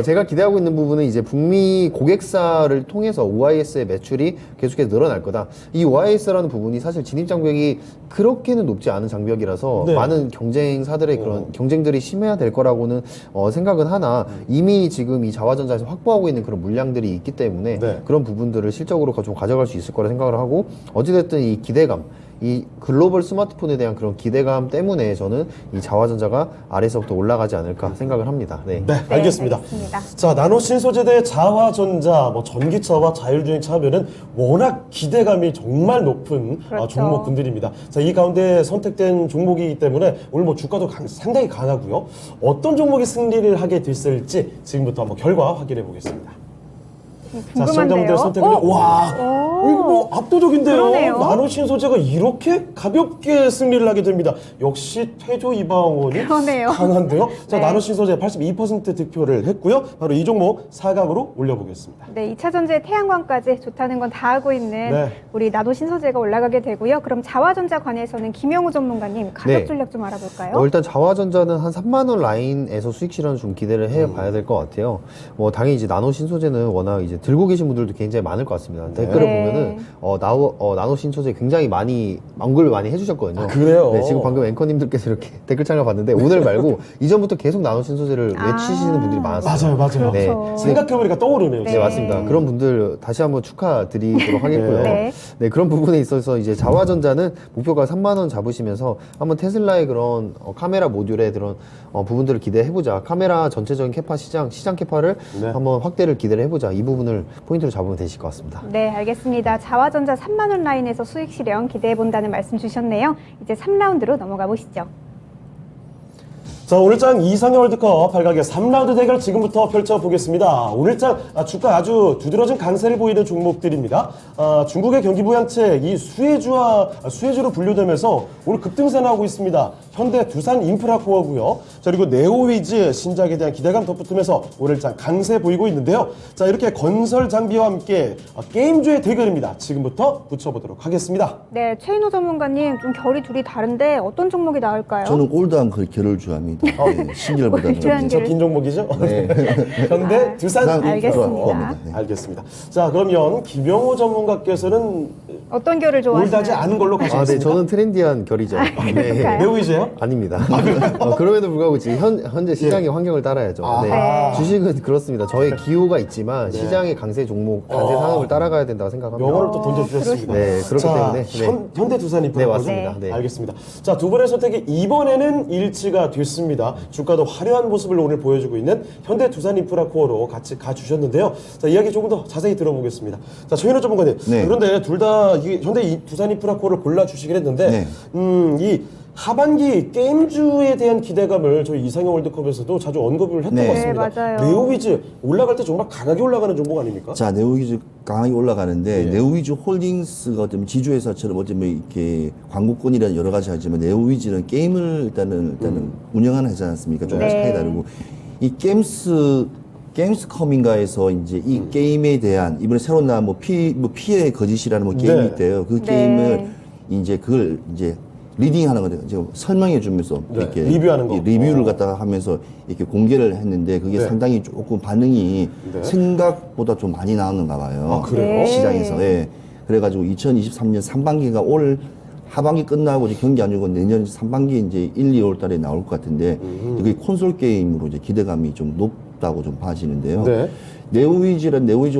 제가 기대하고 있는 부분은 이제 북미 고객사를 통해서 OIS의 매출이 계속해서 늘어날 거다. 이 OIS라는 부분이 사실 진입장벽이 그렇게는 높지 않은 장벽이라서 네. 많은 경쟁사들의 그런 경쟁들이 심해야 될 거라고는 생각은 하나 이미 지금 이 자화전자에서 확보하고 있는 그런 물량들이 있기 때문에 네. 그런 부분들을 실적으로 좀 가져갈 수 있을 거라 생각을 하고 어찌됐든 이 기대감 이 글로벌 스마트폰에 대한 그런 기대감 때문에 저는 이 자화전자가 아래서부터 올라가지 않을까 생각을 합니다. 네. 네, 알겠습니다. 알겠습니다. 자, 나노 신소재대 자화전자, 뭐 전기차와 자율주행차 하면은 워낙 기대감이 정말 높은 그렇죠. 종목군들입니다. 자, 이 가운데 선택된 종목이기 때문에 오늘 뭐 주가도 상당히 강하고요. 어떤 종목이 승리를 하게 됐을지 지금부터 한번 결과 확인해 보겠습니다. 자, 시청자분들의 선택은 와, 이거 뭐 압도적인데요. 그러네요. 나노 신소재가 이렇게 가볍게 승리를 하게 됩니다. 역시 태조 이방원이 그러네요. 강한데요. 자, 네. 나노 신소재 82% 득표를 했고요. 바로 이 종목 4강으로 올려보겠습니다. 네, 2차 전지의 태양광까지 좋다는 건 다 하고 있는 네. 우리 나노 신소재가 올라가게 되고요. 그럼 자화전자 관해서는 김영우 전문가님 가격 네. 전략 좀 알아볼까요? 일단 자화전자는 한 3만 원 라인에서 수익 실현 좀 기대를 해봐야 될 것 같아요. 뭐 당연히 이제 나노 신소재는 워낙 이제 들고 계신 분들도 굉장히 많을 것 같습니다. 댓글을 네. 보면은 나노 신소재 굉장히 많이 언급을 많이 해주셨거든요. 아, 그래요? 네, 지금 방금 앵커님들께서 이렇게 댓글창을 봤는데 오늘 말고 이전부터 계속 나노 신소재를 외치시는 분들이 많았어요. 맞아요. 네. 그렇죠. 생각해보니까 떠오르네요. 네, 맞습니다. 그런 분들 다시 한번 축하드리도록 하겠고요. 네. 네, 그런 부분에 있어서 이제 자화전자는 목표가 3만 원 잡으시면서 한번 테슬라의 그런 카메라 모듈의 그런 부분들을 기대해보자. 카메라 전체적인 캐파 시장 캐파를 네. 한번 확대를 기대를 해보자. 이 부분을 포인트로 잡으면 되실 것 같습니다. 네, 알겠습니다. 자화전자 3만 원 라인에서 수익 실현 기대해 본다는 말씀 주셨네요. 이제 3라운드로 넘어가 보시죠. 자, 오늘장 이상의 월드컵 8강의 3라운드 대결 지금부터 펼쳐보겠습니다. 오늘장 주가 아주 두드러진 강세를 보이는 종목들입니다. 중국의 경기 부양책, 이 수혜주로 분류되면서 오늘 급등세나오고 있습니다. 현대, 두산, 인프라코어고요. 자, 그리고 네오위즈 신작에 대한 기대감 덧붙으면서 오늘장 강세 보이고 있는데요. 자, 이렇게 건설 장비와 함께 게임주의 대결입니다. 지금부터 붙여보도록 하겠습니다. 네, 최인호 전문가님 좀 결이 둘이 다른데 어떤 종목이 나을까요? 저는 올드한 그 결을 좋아합니다. 네, 신결보다는. 올드한 저 긴 종목이죠? 현대, 두산, 알겠습니다. 네. 알겠습니다. 자, 그러면 김영호 전문가께서는 어떤 결을 올드하지 좋아하시나요? 않은 걸로 네, 가시겠습니까? 저는 트렌디한 결이죠. 네. 네오위즈요? 아닙니다. 그럼에도 불구하고 지금 현재 시장의 환경을 따라야죠. 네. 네. 주식은 그렇습니다. 저의 기호가 있지만 시장의 강세 종목, 강세 상황을 따라가야 된다고 생각합니다. 영어를 또 던져주셨습니다. 네, 그렇기 자, 때문에, 네. 현대 두산이 네, 맞습니다. 네. 알겠습니다. 자, 두 분의 선택이 이번에는 일치가 됐습니다. 알겠습니다. 주가도 화려한 모습을 오늘 보여주고 있는 현대두산인프라코어로 같이 가주셨는데요. 자, 이야기 조금 더 자세히 들어보겠습니다. 자, 최현우 전문가님. 네. 그런데 둘 다 현대두산인프라코어를 골라주시긴 했는데, 이 하반기 게임주에 대한 기대감을 저희 이상형 월드컵에서도 자주 언급을 했던 네. 것 같습니다. 네, 맞아요. 네오위즈 올라갈 때 정말 강하게 올라가는 종목 아닙니까? 자, 네오위즈 강하게 올라가는데 예. 네오위즈 홀딩스가 어쩌면 지주회사처럼 어쩌면 이렇게 광고권이라는 여러 가지 하지만 네오위즈는 게임을 일단은 운영하는 회사지 않습니까? 조금 네. 차이 다르고 이 게임스컴인가에서 이제 이 게임에 대한 이번에 새로 나온 피해 거짓이라는 게임이 네. 있대요. 그 네. 게임을 이제 그걸 이제 리딩하는 거죠. 지금 설명해 주면서 네. 이렇게 리뷰하는 거. 이 리뷰를 갖다가 하면서 이렇게 공개를 했는데 그게 네. 상당히 조금 반응이 네. 생각보다 좀 많이 나왔는가 봐요. 아, 그래요? 네. 시장에서. 예. 그래가지고 2023년 상반기가 올 하반기 끝나고 이제 경기 아니고 내년 상반기 이제 1, 2월 달에 나올 것 같은데 그게 콘솔 게임으로 이제 기대감이 좀 높다고 좀 봐지는데요. 네. 네오위즈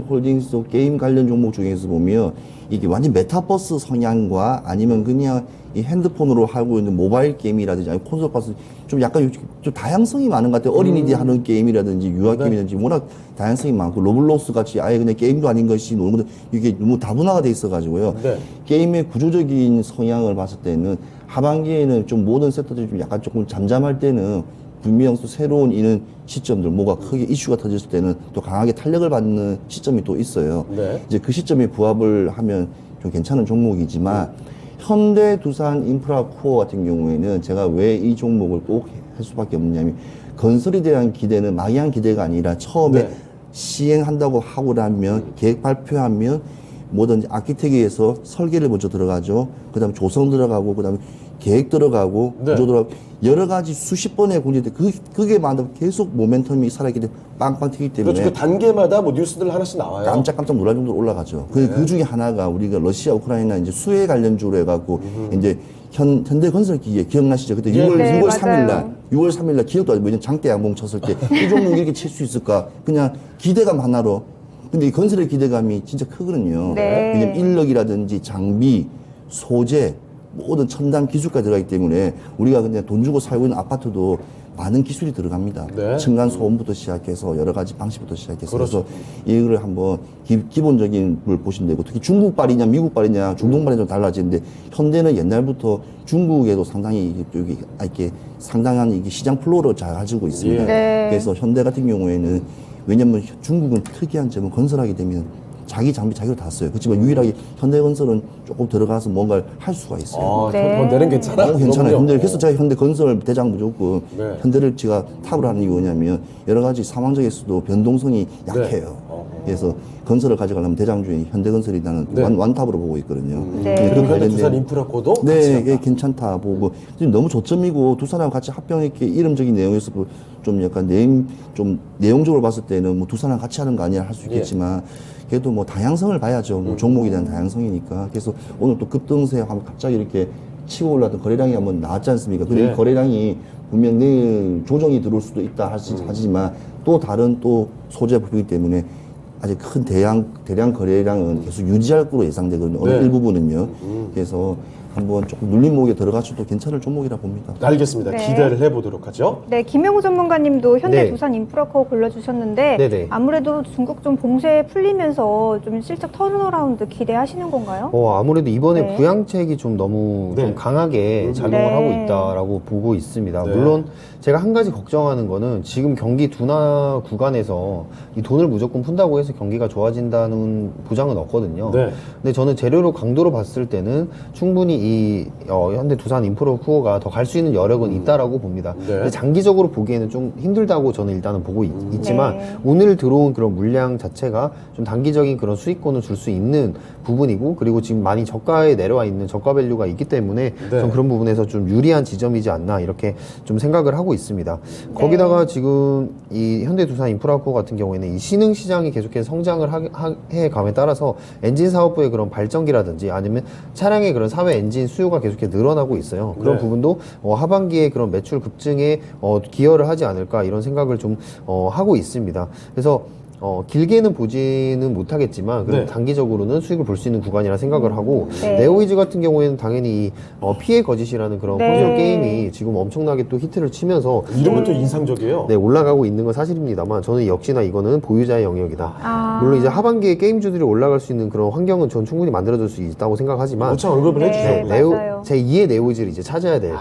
홀딩스 게임 관련 종목 중에서 보면 이게 완전 메타버스 성향과 아니면 그냥 이 핸드폰으로 하고 있는 모바일 게임이라든지 아니면 콘솔 버스 좀 약간 좀 다양성이 많은 것 같아요. 어린이들이 하는 게임이라든지 유아 게임이라든지 워낙 다양성이 많고 로블록스 같이 아예 그냥 게임도 아닌 것이 노는 건데 이게 너무 다분화가 돼 있어가지고요. 네. 게임의 구조적인 성향을 봤을 때는 하반기에는 좀 모든 섹터들이 좀 약간 조금 잠잠할 때는 분명 또 새로운 이런 시점들, 뭐가 크게 이슈가 터졌을 때는 또 강하게 탄력을 받는 시점이 또 있어요. 네. 이제 그 시점에 부합을 하면 좀 괜찮은 종목이지만, 현대 두산 인프라 코어 같은 경우에는 제가 왜 이 종목을 꼭 할 수밖에 없느냐면, 건설에 대한 기대는 막연한 기대가 아니라 처음에 네. 시행한다고 하고 나면, 계획 발표하면, 뭐든지 아키텍에서 설계를 먼저 들어가죠. 그 다음에 조성 들어가고, 그 다음에 계획 들어가고, 네. 구조 들어가고, 여러 가지 수십 번의 공지인데, 그게 만들면 계속 모멘텀이 살아있기 때문에 빵빵 튀기 때문에. 그렇죠. 그 단계마다 뭐 뉴스들 하나씩 나와요. 깜짝깜짝 놀랄 정도로 올라가죠. 그 중에 하나가 우리가 러시아, 우크라이나 이제 수해 관련주로 해갖고, 이제 현대건설기계 기억나시죠? 그때 예. 6월, 네, 6월 3일 날, 맞아요. 6월 3일 날 기억도 안 나요. 장대 양봉 쳤을 때, 이 종목 이렇게 칠 수 있을까? 그냥 기대감 하나로. 근데 이 건설의 기대감이 진짜 크거든요. 네. 왜냐면 인력이라든지 장비, 소재, 모든 첨단 기술까지 들어가기 때문에 우리가 그냥 돈 주고 살고 있는 아파트도 많은 기술이 들어갑니다. 네. 층간 소음부터 시작해서 여러 가지 방식부터 시작해서 그렇죠. 그래서 이거를 한번 기본적인 걸 보시면 되고, 특히 중국발이냐 미국발이냐 중동발이 좀 달라지는데, 현대는 옛날부터 중국에도 상당히 이렇게 상당한 이게 시장 플로를 잘 가지고 있습니다. 예. 네. 그래서 현대 같은 경우에는, 왜냐면 중국은 특이한 점은 건설하게 되면 자기 장비 자기로 다 써요. 그렇지만 유일하게 현대건설은 조금 들어가서 뭔가를 할 수가 있어요. 아, 네. 현대는 괜찮아? 괜찮아요. 그럼요. 그래서 제가 현대건설 대장 무조건 네. 현대를 제가 탑을 하는 이유가 뭐냐면, 여러 가지 상황적에서도 변동성이 약해요. 그래서 건설을 가져가려면 대장주인 현대건설이 나는 네. 완탑으로 보고 있거든요. 네. 그리고 관련된- 현대두산 인프라코도 같이 네, 간다. 이게 괜찮다 보고, 지금 너무 저점이고 두산하고 같이 합병했기에 이름적인 내용에서 좀 약간 좀 내용적으로 봤을 때는 뭐 두산하고 같이 하는 거 아니야 할 수 있겠지만, 그래도 뭐 다양성을 봐야죠. 뭐 종목에 대한 다양성이니까. 그래서 오늘 또 급등세 하면 갑자기 이렇게 치고 올랐던 거래량이 한번 나왔지 않습니까? 그리고 네. 이 거래량이 분명 내일 조정이 들어올 수도 있다 하지만, 또 다른 또 소재 부분이기 때문에 아직 큰 대량 거래량은 계속 유지할 거로 예상되거든요. 어느 네. 일부분은요. 그래서 한번 조금 눌림목에 들어가셔도 괜찮을 종목이라 봅니다. 알겠습니다. 네. 기대를 해보도록 하죠. 네, 김영우 전문가님도 현대 네. 두산 인프라코어 골라주셨는데 네네. 아무래도 중국 좀 봉쇄 풀리면서 좀 실적 턴어라운드 기대하시는 건가요? 아무래도 이번에 네. 부양책이 좀 너무 네. 좀 강하게 작용을 네. 하고 있다라고 보고 있습니다. 네. 물론 제가 한 가지 걱정하는 거는, 지금 경기 둔화 구간에서 이 돈을 무조건 푼다고 해서 경기가 좋아진다는 보장은 없거든요. 네. 근데 저는 재료로 강도로 봤을 때는 충분히 이 현대 두산 인프라코어가 더 갈 수 있는 여력은 있다라고 봅니다. 네. 근데 장기적으로 보기에는 좀 힘들다고 저는 일단은 보고 있지만, 네. 오늘 들어온 그런 물량 자체가 좀 단기적인 그런 수익권을 줄 수 있는 부분이고, 그리고 지금 많이 저가에 내려와 있는 저가 밸류가 있기 때문에 네. 좀 그런 부분에서 좀 유리한 지점이지 않나 이렇게 좀 생각을 하고 있습니다. 거기다가 지금 이 현대두산 인프라코어 같은 경우에는 이 신흥 시장이 계속해서 성장을 해 감에 따라서 엔진 사업부의 그런 발전기라든지 아니면 차량의 그런 사회 엔진 수요가 계속해서 늘어나고 있어요. 그런 네. 부분도 하반기에 그런 매출 급증에 기여를 하지 않을까 이런 생각을 좀 하고 있습니다. 그래서 길게는 보지는 못하겠지만 그래도 네. 단기적으로는 수익을 볼 수 있는 구간이라 생각을 하고 네. 네오이즈 같은 경우에는 당연히 피해 거짓이라는 그런 네. 콘솔 게임이 지금 엄청나게 또 히트를 치면서 이름은 또 인상적이에요. 네, 올라가고 있는 건 사실입니다만 저는 역시나 이거는 보유자의 영역이다. 아. 물론 이제 하반기에 게임주들이 올라갈 수 있는 그런 환경은 전 충분히 만들어줄 수 있다고 생각하지만 무척 언급을 네. 해주세요. 맞아요. 제 2의 네오이즈를 이제 찾아야 될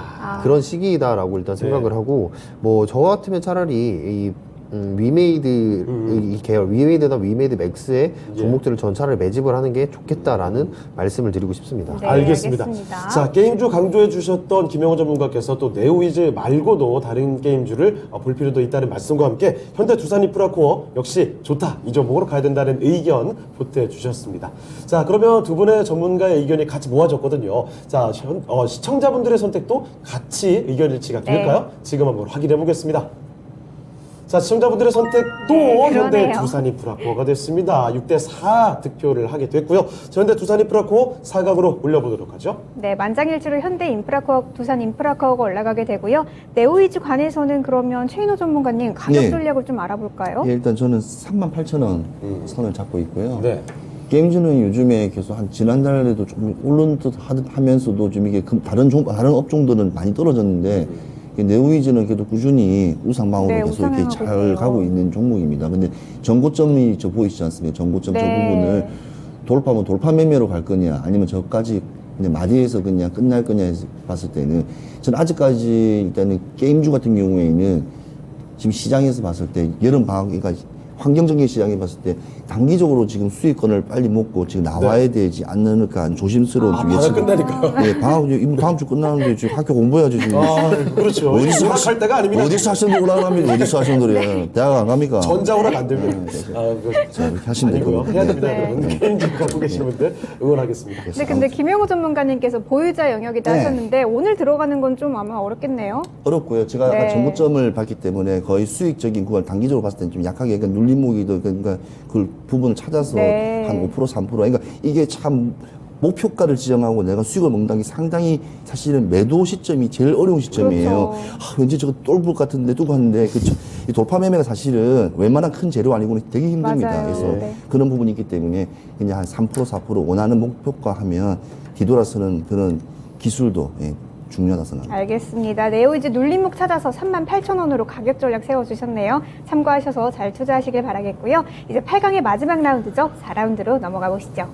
그런 시기이다라고 일단 생각을 네. 하고 뭐 저 같으면 차라리 이 위메이드 이 계열 위메이드나 위메이드 맥스의 예. 종목들을 전 차라리 매집을 하는 게 좋겠다라는 말씀을 드리고 싶습니다. 네, 알겠습니다. 알겠습니다. 자, 게임주 강조해 주셨던 김영호 전문가께서 또 네오이즈 말고도 다른 게임주를 볼 필요도 있다는 말씀과 함께 현대 두산 인프라코어 역시 좋다, 이 종목으로 가야 된다는 의견 보태 주셨습니다. 자, 그러면 두 분의 전문가의 의견이 같이 모아졌거든요. 자, 시청자분들의 선택도 같이 의견 일치가 될까요? 지금 한번 확인해 보겠습니다. 자, 시청자분들의 선택도 네, 현대 그러네요. 두산 인프라코어가 됐습니다. 6대4 득표를 하게 됐고요. 자, 현대 두산 인프라코어 4강으로 올려보도록 하죠. 네, 만장일치로 현대 인프라코어, 두산 인프라코어가 올라가게 되고요. 네오이즈 관해서는 그러면 최인호 전문가님 가격 네. 전략을 좀 알아볼까요? 예, 일단 저는 38,000원 선을 잡고 있고요. 네. 게임주는 요즘에 계속 한 지난달에도 좀 오른 듯 하면서도 좀 이게 다른 업종들은 많이 떨어졌는데 네오이즈는 그래도 꾸준히 우상방으로 네, 계속 이렇게 우상향하고 잘 있어요. 가고 있는 종목입니다. 근데 전고점이 보이시지 않습니까? 전고점 저 네. 부분을 돌파하면 돌파 매매로 갈 거냐 아니면 저까지 그냥 마디에서 그냥 끝날 거냐 해서 봤을 때는 저는 아직까지 일단은 게임주 같은 경우에는 지금 시장에서 봤을 때 여름 방학, 그러니까 환경적인 시장에 봤을 때 단기적으로 지금 수익권을 빨리 먹고 지금 나와야 되지 않을까 조심스러운 좀 방학 예측. 끝나니까요. 네, 방학 이제 다음 주 끝나는데 지금 학교 공부해야지 지금. 아, 그렇죠. 어디서 할 때가 아닙니다. 어디서 하시는 올라갑니까? 어디서 하시는 거래요? 대학 안 갑니까? 전자오락 안 됩니다. 자, 이렇게 하시면 될 아니고요. 겁니다. 해야 됩니다, 네. 여러분. 게임주 갖고 계시는 분들 응원하겠습니다. 네, 근데 김영호 전문가님께서 보유자 영역이다 네. 하셨는데 오늘 들어가는 건 좀 아마 어렵겠네요. 어렵고요. 제가 아까 네. 전고점을 봤기 때문에 거의 수익적인 구간 단기적으로 봤을 때는 좀 약하게 그러니까 눌림목이도 그러니까 그 부분을 찾아서 네. 한 5% 3% 그러니까 이게 참 목표가를 지정하고 내가 수익을 먹는다는 게 상당히 사실은 매도 시점이 제일 어려운 시점이에요. 그렇죠. 왠지 저거 똘불 같은데 두고 하는데 이 돌파 매매가 사실은 웬만한 큰 재료 아니고는 되게 힘듭니다. 맞아요. 그래서 네. 그런 부분이 있기 때문에 그냥 한 3% 4% 원하는 목표가 하면 뒤돌아서는 그런 기술도 중요하다 생각합니다. 알겠습니다. 네오이즈 눌림목 찾아서 38,000원으로 가격 전략 세워주셨네요. 참고하셔서 잘 투자하시길 바라겠고요. 이제 8강의 마지막 라운드죠. 4라운드로 넘어가 보시죠.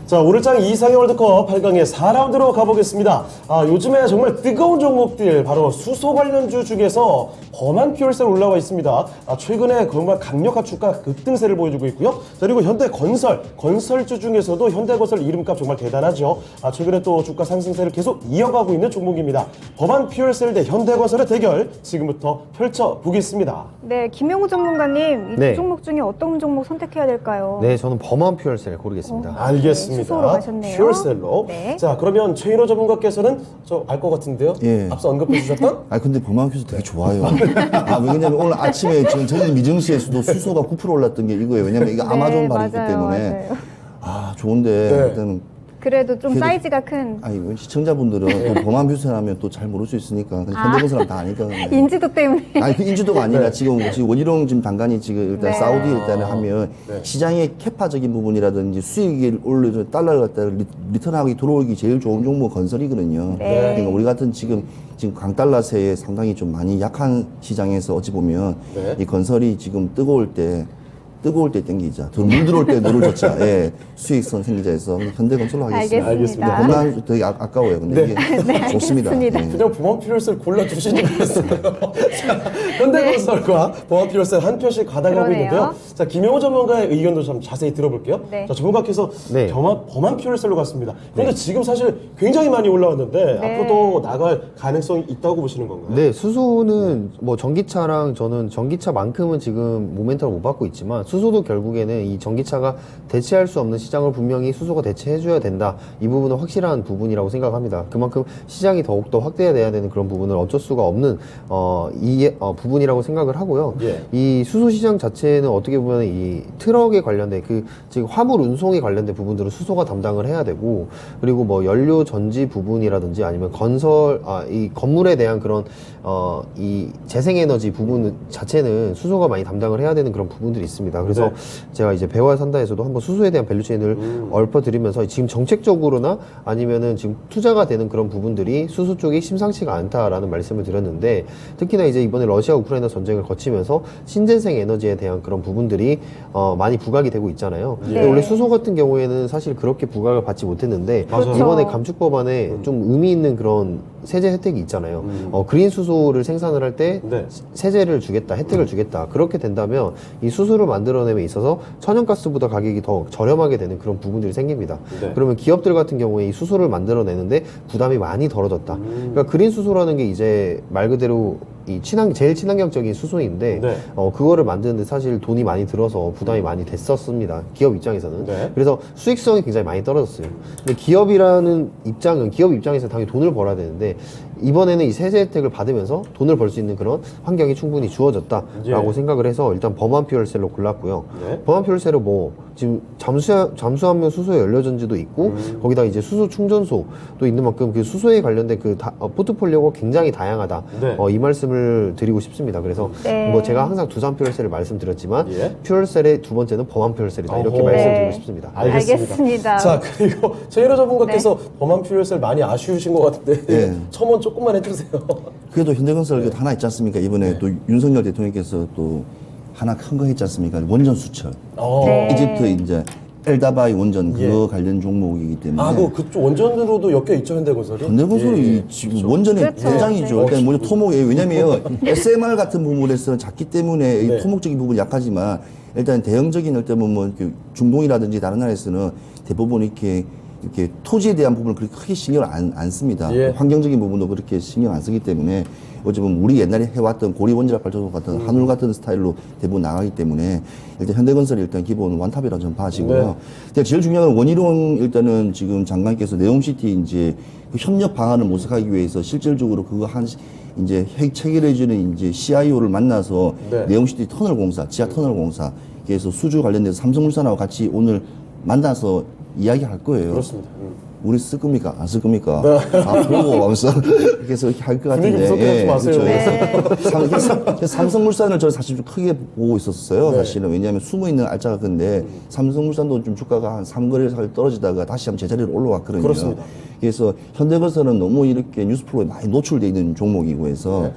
자, 오늘장 이상의 월드컵 8강의 4라운드로 가보겠습니다. 요즘에 정말 뜨거운 종목들, 바로 수소 관련주 중에서 범한 피올셀 올라와 있습니다. 최근에 정말 강력한 주가 급등세를 보여주고 있고요. 자, 그리고 현대건설, 건설주 중에서도 현대건설 이름값 정말 대단하죠. 최근에 또 주가 상승세를 계속 이어가고 있는 종목입니다. 범한 피올셀 대 현대건설의 대결 지금부터 펼쳐보겠습니다. 네, 김영우 전문가님, 이 두 네. 종목 중에 어떤 종목 선택해야 될까요? 네, 저는 범한 퓨얼셀 고르겠습니다. 네, 알겠습니다. 수소로 가셨네요. 퓨얼셀로. 네. 자, 그러면 최인호 전문가께서는 저 알 것 같은데요. 예. 앞서 언급해 주셨던 근데 범한큐스 되게 좋아요. 왜냐면 오늘 아침에 저는 미증시에서도 수소가 9% 올랐던 게 이거예요. 왜냐면 이게 아마존 발이기 맞아요, 때문에. 맞아요. 좋은데, 네. 일단은 그래도 좀 그래도- 사이즈가 큰 이거 시청자분들은 또 범한큐스 하면 또 잘 모를 수 있으니까. 현대건설은 다 아니까. 그냥. 인지도 때문에. 그 인지도가 아니라 지금 원희룡 지금 단간이 지금 일단 네. 사우디 일단은 하면 네. 시장의 캐파적인 부분이라든지 수익을 올려서 달러를 갖다가 리턴하기 들어오기 제일 좋은 종목 건설이거든요. 네. 그러니까 우리 같은 지금 강달러세에 상당히 좀 많이 약한 시장에서 어찌 보면 네. 이 건설이 지금 뜨거울 때 땡기자. 물 들어올 때 노를 젓자. 예. 수익성 생기자 해서 현대건설로 하겠습니다. 알겠습니다. 건강 되게 아까워요. 근데 이게 좋습니다. 알겠습니다. 예. 그냥 범한 피올셀 골라주시는 거였어요. 자, 현대건설과 범한 피올셀 한 표씩 가다가고 그러네요. 있는데요. 자, 김영호 전문가의 의견도 좀 자세히 들어볼게요. 네. 자, 전문가께서 네. 범한 피올셀로 갔습니다. 그런데 지금 사실 굉장히 많이 올라왔는데 네. 앞으로도 나갈 가능성이 있다고 보시는 건가요? 네, 수소는 뭐 전기차랑 저는 전기차만큼은 지금 모멘텀을 못 받고 있지만 수소도 결국에는 이 전기차가 대체할 수 없는 시장을 분명히 수소가 대체해줘야 된다. 이 부분은 확실한 부분이라고 생각합니다. 그만큼 시장이 더욱더 확대돼야 되는 그런 부분을 어쩔 수가 없는 부분이라고 생각을 하고요. 예. 이 수소 시장 자체는 어떻게 보면 이 트럭에 관련된 즉 화물 운송에 관련된 부분들은 수소가 담당을 해야 되고, 그리고 뭐 연료 전지 부분이라든지 아니면 이 건물에 대한 그런 이 재생에너지 부분 자체는 수소가 많이 담당을 해야 되는 그런 부분들이 있습니다. 그래서 네. 제가 이제 배워야 산다에서도 한번 수소에 대한 밸류체인을 읊어드리면서 지금 정책적으로나 아니면은 지금 투자가 되는 그런 부분들이 수소 쪽이 심상치가 않다라는 말씀을 드렸는데, 특히나 이제 이번에 러시아 우크라이나 전쟁을 거치면서 신재생 에너지에 대한 그런 부분들이 많이 부각이 되고 있잖아요. 근데 원래 수소 같은 경우에는 사실 그렇게 부각을 받지 못했는데 맞아요. 이번에 감축법안에 좀 의미 있는 그런 세제 혜택이 있잖아요. 그린 수소를 생산을 할 때 네. 세제를 주겠다, 혜택을 주겠다. 그렇게 된다면 이 수소를 만들어내에 있어서 천연가스보다 가격이 더 저렴하게 되는 그런 부분들이 생깁니다. 네. 그러면 기업들 같은 경우에 이 수소를 만들어내는데 부담이 많이 덜어졌다. 그러니까 그린 수소라는 게 이제 말 그대로 이 제일 친환경적인 수소인데 네. 그거를 만드는데 사실 돈이 많이 들어서 부담이 많이 됐었습니다. 기업 입장에서는. 네. 그래서 수익성이 굉장히 많이 떨어졌어요. 근데 기업 입장에서 당연히 돈을 벌어야 되는데 이번에는 이 세제 혜택을 받으면서 돈을 벌 수 있는 그런 환경이 충분히 주어졌다라고 예. 생각을 해서 일단 범한 퓨얼셀로 골랐고요. 네. 범한 퓨얼셀은 뭐 지금 잠수함용 수소 연료전지도 있고 거기다 이제 수소 충전소도 있는 만큼 그 수소에 관련된 포트폴리오가 굉장히 다양하다. 네. 이 말씀을 드리고 싶습니다. 그래서 네. 뭐 제가 항상 두산 퓨얼셀을 말씀드렸지만 예. 퓨얼셀의 두 번째는 범한 퓨얼셀이다. 이렇게 어허. 말씀드리고 네. 싶습니다. 알겠습니다. 자, 그리고 최인호 전문가께서 범한 퓨얼셀 많이 아쉬우신 것 같은데 네. 첨언 조금만 해주세요. 그래도 현대건설 그 하나 있지 않습니까? 이번에 또 윤석열 대통령께서 또 하나 큰 거 했지 않습니까? 원전 수출. 네. 이집트 이제 엘다바이 원전 그거 예. 관련 종목이기 때문에. 아, 그쪽 원전으로도 엮여 있죠, 현대건설이? 현대건설이 예, 예. 지금 그렇죠. 원전의 그렇죠. 대장이죠. 네. 일단 먼저 토목이에요. 왜냐면 SMR 같은 부분에서는 작기 때문에 네. 이 토목적인 부분이 약하지만 일단 대형적인 어떤 뭐 이렇게 중동이라든지 다른 나라에서는 대부분 이렇게 토지에 대한 부분을 그렇게 크게 신경을 안 씁니다. 예. 환경적인 부분도 그렇게 신경 안 쓰기 때문에 어찌 보면 우리 옛날에 해왔던 고리원자력 발전소 같은 한울 같은 스타일로 대부분 나가기 때문에 일단 현대건설이 일단 기본 원탑이라고 좀 봐지고요. 네. 근데 제일 중요한 건 원희룡 일단은 지금 장관께서 네옴시티 이제 그 협력 방안을 모색하기 위해서 실질적으로 그거 이제 체결해주는 이제 CIO를 만나서 네. 네옴시티 터널 공사, 지하 터널 공사, 그래서 수주 관련돼서 삼성물산하고 같이 오늘 만나서 이야기할 거예요. 그렇습니다. 우리 쓸 겁니까? 안 쓸 겁니까? 아, 보고 하면서 그래서 이렇게 할 것 같은데. 분위기 무섭게 하지 마세요. 그렇죠. 삼성물산을 저는 사실 좀 크게 보고 있었어요. 네. 사실은. 왜냐하면 숨어 있는 알짜가 큰데 삼성물산도 좀 주가가 한 3거래일 떨어지다가 다시 한번 제자리로 올라왔거든요. 그렇습니다. 그래서 현대건설은 너무 이렇게 뉴스플로에 많이 노출되어 있는 종목이고 해서 네.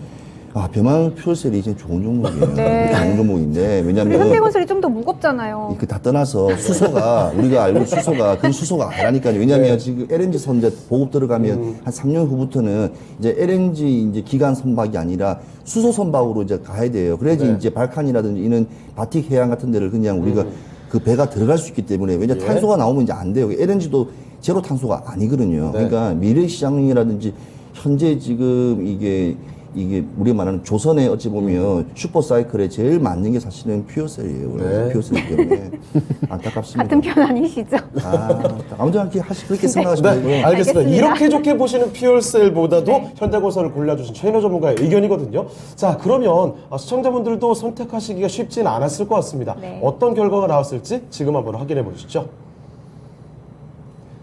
아, 배만 퓨얼셀이 이제 좋은 종목이에요. 네. 좋은 종목인데 왜냐하면 현대건설이 좀 더 무겁잖아요. 그 다 떠나서 수소가 우리가 알고 수소가 그 수소가 아니라니까요. 왜냐하면 네. 지금 LNG 선제 보급 들어가면 한 3년 후부터는 이제 LNG 이제 기간 선박이 아니라 수소 선박으로 이제 가야 돼요. 그래야지 네. 이제 발칸이라든지 이런 바틱 해양 같은 데를 그냥 우리가 그 배가 들어갈 수 있기 때문에 왜냐 예. 탄소가 나오면 이제 안 돼요. LNG도 제로 탄소가 아니거든요. 네. 그러니까 미래 시장이라든지 현재 지금 이게 우리가 말하는 조선의 어찌 보면 슈퍼사이클에 제일 맞는 게 사실은 퓨어셀이에요. 네. 퓨어셀이기 때문에 안타깝습니다. 같은 편 아니시죠? 아무튼 그렇게 생각하시면 되고요. 네, 알겠습니다. 알겠습니다. 이렇게 좋게 보시는 퓨얼셀보다도 현대건설을 골라주신 최인호 전문가의 의견이거든요. 자, 그러면 시청자분들도 선택하시기가 쉽지는 않았을 것 같습니다. 네. 어떤 결과가 나왔을지 지금 한번 확인해 보시죠.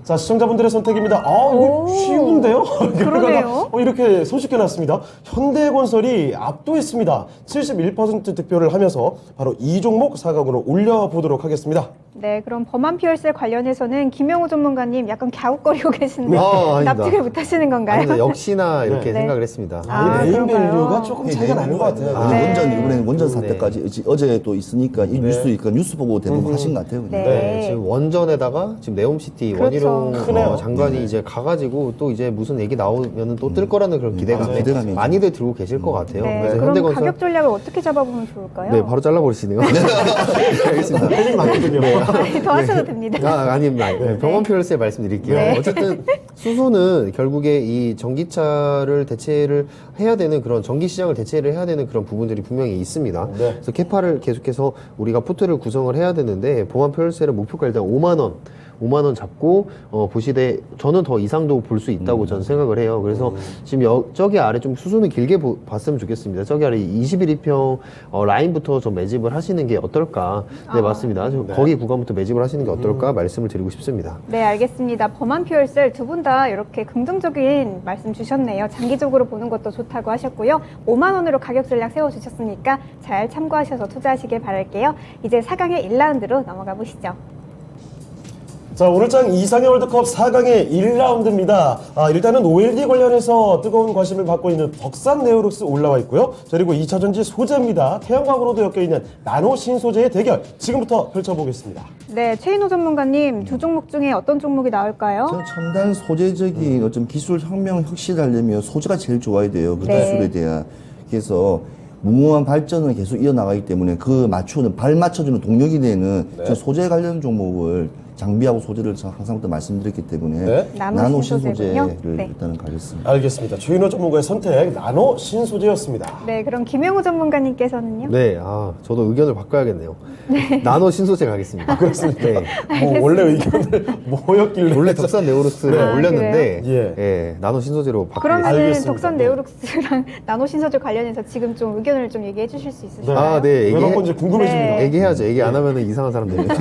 자, 시청자분들의 선택입니다. 아, 이거 오. 쉬운데요? 그러네요. 이렇게 손쉽게 났습니다. 현대건설이 압도했습니다. 71% 득표를 하면서 바로 이 종목 4강으로 올려보도록 하겠습니다. 네, 그럼 범한 퓨얼셀 관련해서는 김영호 전문가님 약간 갸웃거리고 계신데 아닙니다. 납득을 못 하시는 건가요? 아니, 역시나 이렇게 네. 생각을 했습니다. 아, 이 네임 그런가요? 밸류가 조금 차이가 나는 것 같아요. 아니, 네. 이번에 원전 네. 사태까지 어제 또 있으니까 이 뉴스 보고 대부분 하신 것 같아요. 그냥. 네. 네, 지금 원전에다가 지금 네옴시티 그렇죠. 원희룡 크네요. 장관이 이제 가가지고 또 이제 무슨 얘기 나오면은 또 뜰 거라는 그런 기대감에 기대감이 많이들 들고 계실 것 같아요. 네, 그래서 그럼 현대건설 가격 전략을 어떻게 잡아보면 좋을까요? 네 바로 잘라버리시네요. 네, 알겠습니다. 할 일이 많거든요. 네, 더 하셔도 됩니다. 아닙니다. 병원 퓨얼세 말씀드릴게요. 네. 어쨌든 수소는 결국에 이 전기차를 대체를 해야 되는 그런 전기 시장을 대체를 해야 되는 그런 부분들이 분명히 있습니다. 네. 그래서 캐파를 계속해서 우리가 포트를 구성을 해야 되는데 보안 퓨얼세를 목표가 일단 5만 원 잡고 보시되 저는 더 이상도 볼 수 있다고 저는 생각을 해요. 그래서 지금 저기 아래 좀 수순을 길게 봤으면 좋겠습니다. 저기 아래 21평 라인부터 좀 매집을 하시는 게 어떨까? 네, 맞습니다. 거기 구간부터 매집을 하시는 게 어떨까 말씀을 드리고 싶습니다. 네, 알겠습니다. 범한 퓨얼셀 두 분 다 이렇게 긍정적인 말씀 주셨네요. 장기적으로 보는 것도 좋다고 하셨고요. 5만 원으로 가격 전략 세워주셨으니까 잘 참고하셔서 투자하시길 바랄게요. 이제 4강의 1라운드로 넘어가 보시죠. 자, 오늘장 이상의 월드컵 4강의 1라운드입니다. 일단은 OLED 관련해서 뜨거운 관심을 받고 있는 덕산 네오룩스 올라와 있고요. 자, 그리고 2차전지 소재입니다. 태양광으로도 엮여있는 나노 신소재의 대결 지금부터 펼쳐보겠습니다. 네, 최인호 전문가님, 두 종목 중에 어떤 종목이 나올까요? 저는 첨단 소재적인 어떤 기술 혁명 혁신을 하려면 소재가 제일 좋아야 돼요. 그 네. 기술에 대한. 그래서 무모한 발전은 계속 이어나가기 때문에 그 맞추는 발 맞춰주는 동력이 되는 저 소재 관련 종목을 장비하고 소재를 항상부터 말씀드렸기 때문에 네. 나노 신소재를 신소재군요. 네. 일단은 가겠습니다. 알겠습니다. 최인호 전문가의 선택 나노 신소재였습니다. 네, 그럼 김영우 전문가님께서는요? 네, 저도 의견을 바꿔야겠네요. 나노 신소재 가겠습니다. 그렇습니다. 네. 원래 의견을 뭐였길래 원래 덕산 네오룩스를 올렸는데, 그래요? 예, 나노 신소재로 바꾸겠습니다. 그러면은 알겠습니다. 덕산 네. 네오룩스랑 나노 신소재 관련해서 지금 좀 의견을 좀 얘기해 주실 수 있으실까요? 네, 왜 바꾼지 궁금해집니다. 네. 얘기해야죠. 얘기 안 하면 이상한 사람 되니까.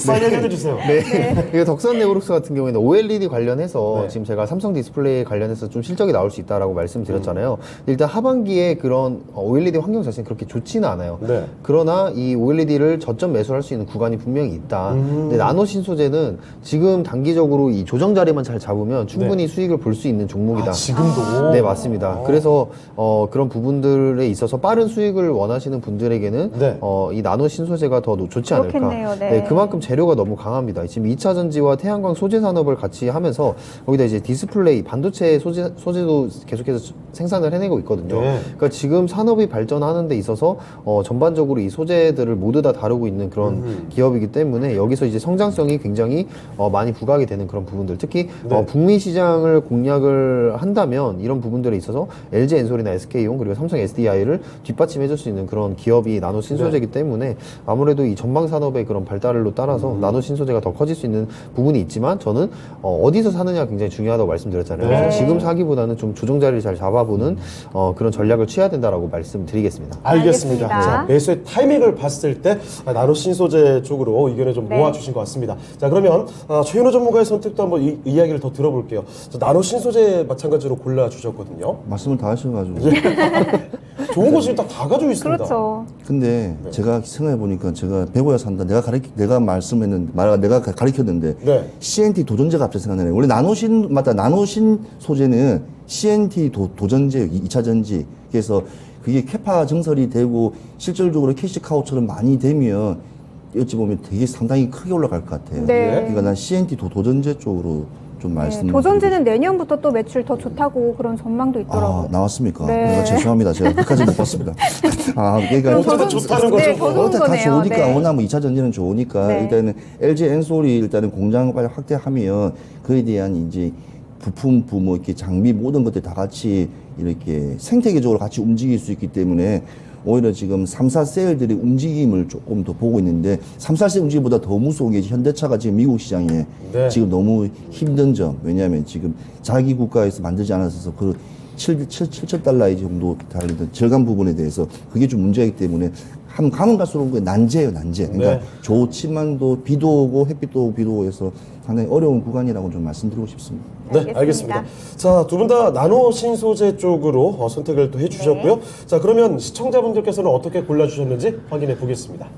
빨리 해주세요. 네. 이게 덕산 네오룩스 같은 경우에는 OLED 관련해서 네. 지금 제가 삼성 디스플레이 관련해서 좀 실적이 나올 수 있다라고 말씀드렸잖아요. 일단 하반기에 그런 OLED 환경 자체는 그렇게 좋지는 않아요. 네. 그러나 이 OLED를 저점 매수할 수 있는 구간이 분명히 있다. 근데 나노 신소재는 지금 단기적으로 이 조정 자리만 잘 잡으면 충분히 수익을 볼 수 있는 종목이다. 지금도? 네, 맞습니다. 그래서 그런 부분들에 있어서 빠른 수익을 원하시는 분들에게는 네. 이 나노 신소재가 더 좋지 않을까. 그렇겠네요. 네. 그만큼 재료가 너무 강합니다. 지금 2차 전지와 태양광 소재 산업을 같이 하면서 거기다 이제 디스플레이, 반도체 소재도 계속해서 생산을 해내고 있거든요. 네. 그러니까 지금 산업이 발전하는 데 있어서 전반적으로 이 소재들을 모두 다 다루고 있는 그런 기업이기 때문에 여기서 이제 성장성이 굉장히 많이 부각이 되는 그런 부분들, 특히 네. 북미 시장을 공략을 한다면 이런 부분들에 있어서 LG 엔솔이나 SK용 그리고 삼성 SDI를 뒷받침해줄 수 있는 그런 기업이 나노 신소재이기 때문에 아무래도 이 전방 산업의 그런 발달로 따라서 나노 신소재가 더 커질 수 있는 부분이 있지만 저는 어디서 사느냐가 굉장히 중요하다고 말씀드렸잖아요. 네. 그래서 지금 사기보다는 좀 조정 자리를 잘 잡아보는 그런 전략을 취해야 된다라고 말씀드리겠습니다. 알겠습니다. 알겠습니다. 자, 매수의 타이밍을 봤을 때 나노 신소재 쪽으로 의견을 좀 네. 모아주신 것 같습니다. 자, 그러면 최현호 전문가의 선택도 한번 이야기를 더 들어볼게요. 자, 나노 신소재 마찬가지로 골라주셨거든요. 말씀을 다 하셔가지고. 좋은 거 지금 딱 다 가지고 있습니다. 그렇죠. 근데 제가 생각해 보니까 제가 배워야 산다. 내가 말씀했는데 내가 가르쳤는데 네. CNT 도전제가 앞서 생각나네요. 원래 나노신 소재는 CNT 도전제 2차 전지. 그래서 그게 캐파 증설이 되고 실질적으로 캐시카우처럼 많이 되면 어찌 보면 되게 상당히 크게 올라갈 것 같아요. 네. 그러니까 난 CNT 도전제 쪽으로 좀 말씀. 도전제는 내년부터 또 매출 더 좋다고 그런 전망도 있더라고요. 나왔습니까? 네. 내가 죄송합니다. 제가 끝까지 못 봤습니다. 그러니까 그럼 어쨌든 좋다는 거죠. 네, 더 좋은 다 거네요. 좋으니까 네. 워낙 뭐 2차 전지는 좋으니까 네. 일단은 LG 엔솔이 일단은 공장 빨리 확대하면 그에 대한 이제 부품, 뭐 이렇게 장비 모든 것들 다 같이 이렇게 생태계적으로 같이 움직일 수 있기 때문에 오히려 지금 3사 세일들의 움직임을 조금 더 보고 있는데 3사 세일 움직임보다 더 무서운 게 현대차가 지금 미국 시장에 네. 지금 너무 힘든 점. 왜냐하면 지금 자기 국가에서 만들지 않았어서 그 7천 달러 정도 달리던 절감 부분에 대해서 그게 좀 문제이기 때문에 가면 갈수록 난제예요, 난제. 그러니까 네. 좋지만 또 비도 오고 햇빛도 오고 비도 오고 해서 상당히 어려운 구간이라고 좀 말씀드리고 싶습니다. 네, 알겠습니다. 자, 두 분 다 나노 신소재 쪽으로 선택을 또 해주셨고요. 네. 자, 그러면 시청자분들께서는 어떻게 골라주셨는지 확인해 보겠습니다.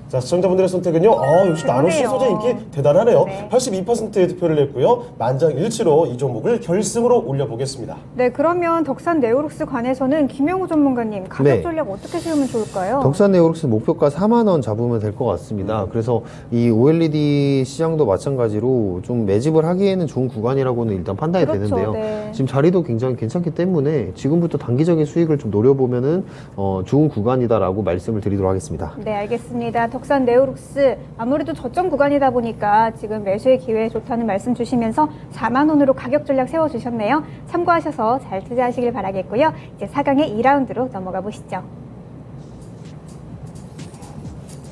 자, 시청자분들의 선택은요. 역시 나노 그러네요. 신소재 인기 대단하네요. 네. 82%의 득표를 냈고요. 만장일치로 이 종목을 결승으로 올려보겠습니다. 네, 그러면 덕산 네오룩스 관해서는 김영우 전문가님 가격 네. 전략 어떻게 세우면 좋을까요? 덕산 네오룩스 목표가 4만 원 잡으면 될 것 같습니다. 그래서 이 OLED 시장도 마찬가지로 좀 매집을 하기에는 좋은 구간이라고는 일단 판단이 그렇죠, 되는데요. 네. 지금 자리도 굉장히 괜찮기 때문에 지금부터 단기적인 수익을 좀 노려보면은 좋은 구간이다라고 말씀을 드리도록 하겠습니다. 네, 알겠습니다. 덕산 네오룩스 아무래도 저점 구간이다 보니까 지금 매수의 기회에 좋다는 말씀 주시면서 4만 원으로 가격 전략 세워주셨네요. 참고하셔서 잘 투자하시길 바라겠고요. 이제 4강의 2라운드로 넘어가 보시죠.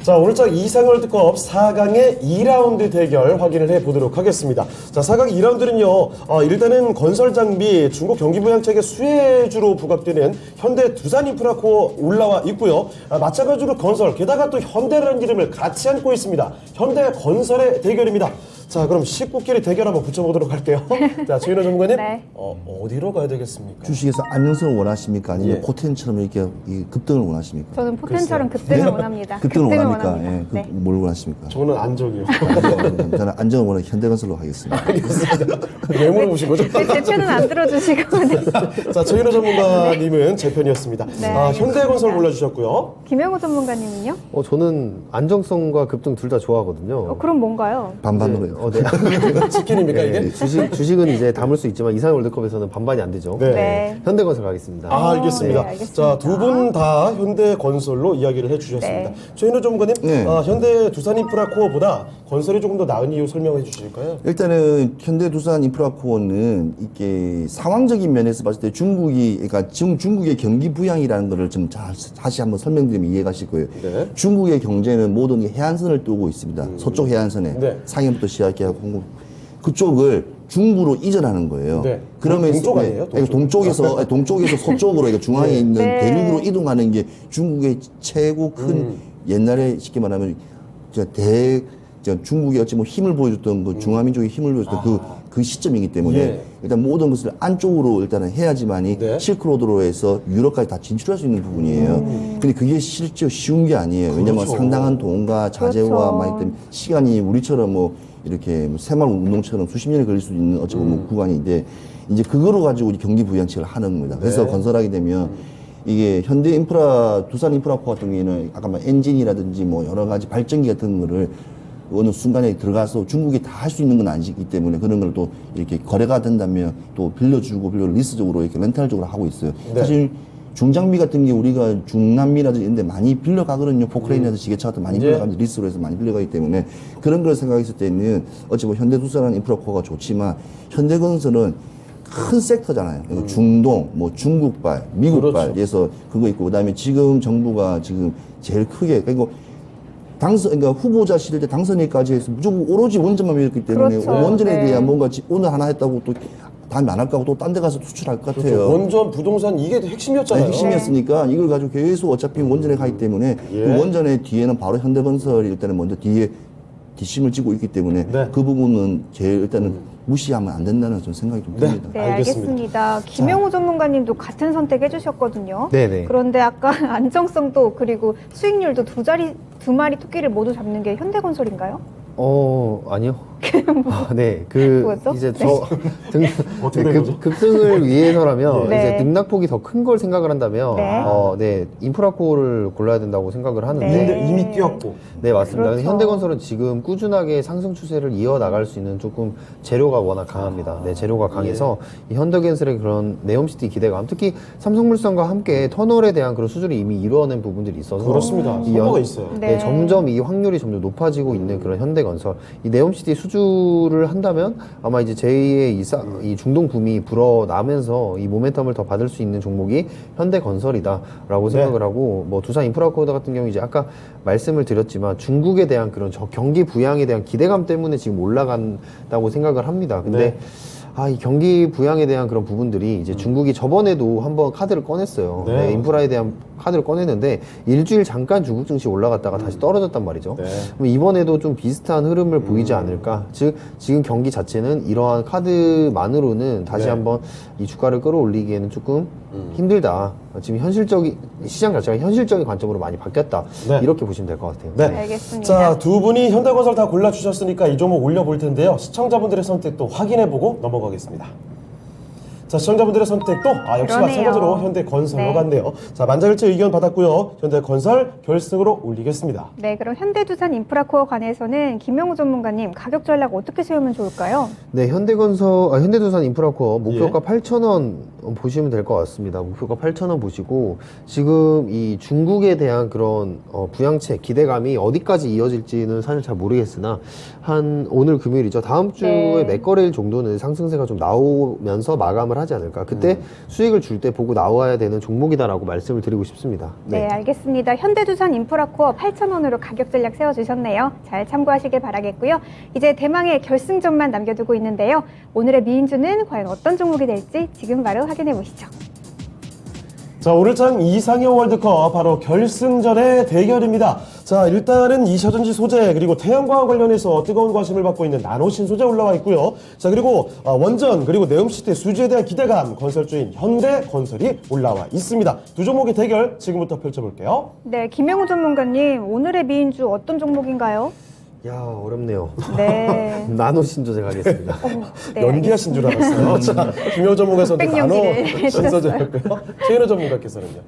자, 오늘장 이상 월드컵 4강의 2라운드 대결 확인을 해보도록 하겠습니다. 자, 4강 2라운드는요, 일단은 건설 장비, 중국 경기부양책의 수혜주로 부각되는 현대 두산인프라코어 올라와 있고요. 마찬가지로 건설, 게다가 또 현대라는 이름을 같이 안고 있습니다. 현대건설의 대결입니다. 자, 그럼 19끼리 대결 한번 붙여보도록 할게요. 자, 최인호 전문가님, 네. 어디로 가야 되겠습니까? 주식에서 안정성을 원하십니까? 아니면 예. 포텐처럼 이렇게 이 급등을 원하십니까? 저는 포텐처럼 급등을 원합니다. 급등을 원합니까? 원합니다. 예, 네. 뭘 원하십니까? 저는 안정이요. 저는 안정을 원하는 현대건설로 하겠습니다. 알겠습니다. 왜 물어보신 거죠? 네, 제 편은 안 들어주시고 네. 자, 최인호 전문가님은 제 편이었습니다. 네, 현대건설 골라주셨고요. 김영호 전문가님은요? 저는 안정성과 급등 둘 다 좋아하거든요. 그럼 뭔가요? 반반으로 해요. 네. 치킨입니까, 이게? 주식은 이제 담을 수 있지만 이상 월드컵에서는 반반이 안 되죠. 네. 네. 현대건설 가겠습니다. 알겠습니다. 네, 알겠습니다. 자, 두 분 다 현대건설로 이야기를 해주셨습니다. 네. 최인호 전문가님, 네. 현대 두산인프라코어보다 건설이 조금 더 나은 이유 설명해 주실까요? 일단은 현대두산인프라코어는 이게 상황적인 면에서 봤을 때 그러니까 지금 중국의 경기 부양이라는 거를 좀 다시 한번 설명드리면 이해가실 거예요. 네. 중국의 경제는 모든 게 해안선을 뚫고 있습니다. 서쪽 해안선에 네. 상해부터 시작해서 홍콩 그쪽을 중부로 이전하는 거예요. 네. 그러면서 동쪽 아니에요? 동쪽에서 서쪽으로 그러니까 중앙에 네. 있는 네. 대륙으로 이동하는 게 중국의 최고 큰 옛날에 쉽게 말하면 중국이 어찌 뭐 힘을 보여줬던 그 중화민족의 힘을 보여줬던 그 시점이기 때문에 예. 일단 모든 것을 안쪽으로 일단은 해야지만이 네. 실크로드로 해서 유럽까지 다 진출할 수 있는 부분이에요. 근데 그게 실제 쉬운 게 아니에요. 왜냐면 그렇죠. 상당한 돈과 자재와 그렇죠. 많이 때문에 시간이 우리처럼 뭐 이렇게 새마을 운동처럼 수십 년이 걸릴 수 있는 어찌 보면 구간인데 이제 그거로 가지고 우리 경기 부양책을 하는 겁니다. 그래서 네. 건설하게 되면 이게 현대인프라, 두산인프라코 같은 경우에는 아까 뭐 엔진이라든지 뭐 여러 가지 발전기 같은 거를 어느 순간에 들어가서 중국이 다 할 수 있는 건 아니기 때문에 그런 걸 또 이렇게 거래가 된다면 또 빌려주고 리스적으로 이렇게 렌탈적으로 하고 있어요. 네. 사실 중장비 같은 게 우리가 중남미라든지 이런 데 많이 빌려가거든요. 포크레인이라든지 지게차 같은 거 많이 예. 빌려가면서 리스로 해서 많이 빌려가기 때문에 그런 걸 생각했을 때는 어찌 보면 현대두산은 인프라코어가 좋지만 현대건설은 큰 섹터잖아요. 그리고 중동, 뭐 중국발, 미국발, 그렇죠. 에서 그거 있고 그다음에 지금 정부가 지금 제일 크게 그러니까 그러니까 후보자 시절 때 당선인까지 해서 무조건 오로지 원전만 밀었기 때문에 그렇죠. 원전에 네. 대한 뭔가 오늘 하나 했다고 또 다음에 안 할까 하고 또 딴 데 가서 수출할 것 같아요. 그렇죠. 원전, 부동산 이게 핵심이었잖아요. 핵심이었으니까 이걸 가지고 계속 어차피 원전에 가기 때문에 예. 그 원전의 뒤에는 바로 현대건설이 일단은 먼저 뒤에 뒷심을 지고 있기 때문에 네. 그 부분은 제일 일단은 무시하면 안 된다는 좀 생각이 좀 네. 듭니다. 네, 알겠습니다. 알겠습니다. 김영호 전문가님도 같은 선택 해주셨거든요. 네네. 그런데 아까 안정성도 그리고 수익률도 두 마리 토끼를 모두 잡는 게 현대건설인가요? 아니요. 네, 뭐였죠? 이제 네. 어떻게 된 거죠? 급등을 위해서라면 네. 이제 등락폭이 더 큰 걸 생각을 한다면 네. 인프라코어를 골라야 된다고 생각을 하는데 네. 이미 뛰었고. 네, 맞습니다. 그렇죠. 현대건설은 지금 꾸준하게 상승 추세를 이어나갈 수 있는 조금 재료가 워낙 강합니다. 네, 재료가 강해서 이 현대건설의 그런 네옴시티 기대감, 특히 삼성물산과 함께 터널에 대한 그런 수주를 이미 이루어낸 부분들이 있어서 그렇습니다. 이 선거가 있어요. 네. 네, 점점 이 확률이 점점 높아지고 있는 그런 현대건설. 이 네옴시티 수주를 한다면 아마 이제 제2의 이 중동 붐이 불어나면서 이 모멘텀을 더 받을 수 있는 종목이 현대건설이다라고 네. 생각을 하고 뭐 두산 인프라코어 같은 경우 이제 아까 말씀을 드렸지만 중국에 대한 그런 경기 부양에 대한 기대감 때문에 지금 올라간다고 생각을 합니다. 근데 네. 이 경기 부양에 대한 그런 부분들이 이제 중국이 저번에도 한번 카드를 꺼냈어요. 네. 네, 인프라에 대한 카드를 꺼냈는데 일주일 잠깐 중국 증시 올라갔다가 다시 떨어졌단 말이죠. 네. 그럼 이번에도 좀 비슷한 흐름을 보이지 않을까? 즉 지금 경기 자체는 이러한 카드만으로는 다시 네. 한번 이 주가를 끌어올리기에는 조금 힘들다. 지금 시장 자체가 현실적인 관점으로 많이 바뀌었다. 네. 이렇게 보시면 될 것 같아요. 네. 알겠습니다. 자, 두 분이 현대건설 다 골라주셨으니까 이 종목 올려볼 텐데요. 시청자분들의 선택도 확인해보고 넘어가겠습니다. 자, 시청자분들의 선택도 역시 그러네요. 마찬가지로 현대건설로 네. 갔네요. 자, 만장일치 의견 받았고요. 현대건설 결승으로 올리겠습니다. 네, 그럼 현대두산 인프라코어 관해서는 김명우 전문가님 가격 전략 어떻게 세우면 좋을까요? 네, 현대두산 인프라코어 목표가 예. 8,000원 보시면 될 것 같습니다. 목표가 8,000원 보시고 지금 이 중국에 대한 그런 부양책 기대감이 어디까지 이어질지는 사실 잘 모르겠으나 오늘 금요일이죠. 다음 주에 네. 몇 거래일 정도는 상승세가 좀 나오면서 마감을 하지 않을까. 그때 수익을 줄 때 보고 나와야 되는 종목이다라고 말씀을 드리고 싶습니다. 네, 알겠습니다. 현대두산 인프라코어 8,000원으로 가격 전략 세워주셨네요. 잘 참고하시길 바라겠고요. 이제 대망의 결승전만 남겨두고 있는데요. 오늘의 미인주는 과연 어떤 종목이 될지 지금 바로 확인해 보시죠. 자, 오늘장 이상형 월드컵 바로 결승전의 대결입니다. 자, 일단은 이샤전지 소재 그리고 태양광 관련해서 뜨거운 관심을 받고 있는 나노신 소재 올라와 있고요. 자, 그리고 원전 그리고 네옴시티 수주에 대한 기대감 건설주인 현대건설이 올라와 있습니다. 두 종목의 대결 지금부터 펼쳐볼게요. 네, 김명우 전문가님, 오늘의 미인주 어떤 종목인가요? 야, 어렵네요. 네. 나노 신조제 가겠습니다. 네, 연기하신 줄 알았어요. 자, 김효 전문가에서는 흑백 나노 연기를 신소재였고요. 최인호 전문가께서는요.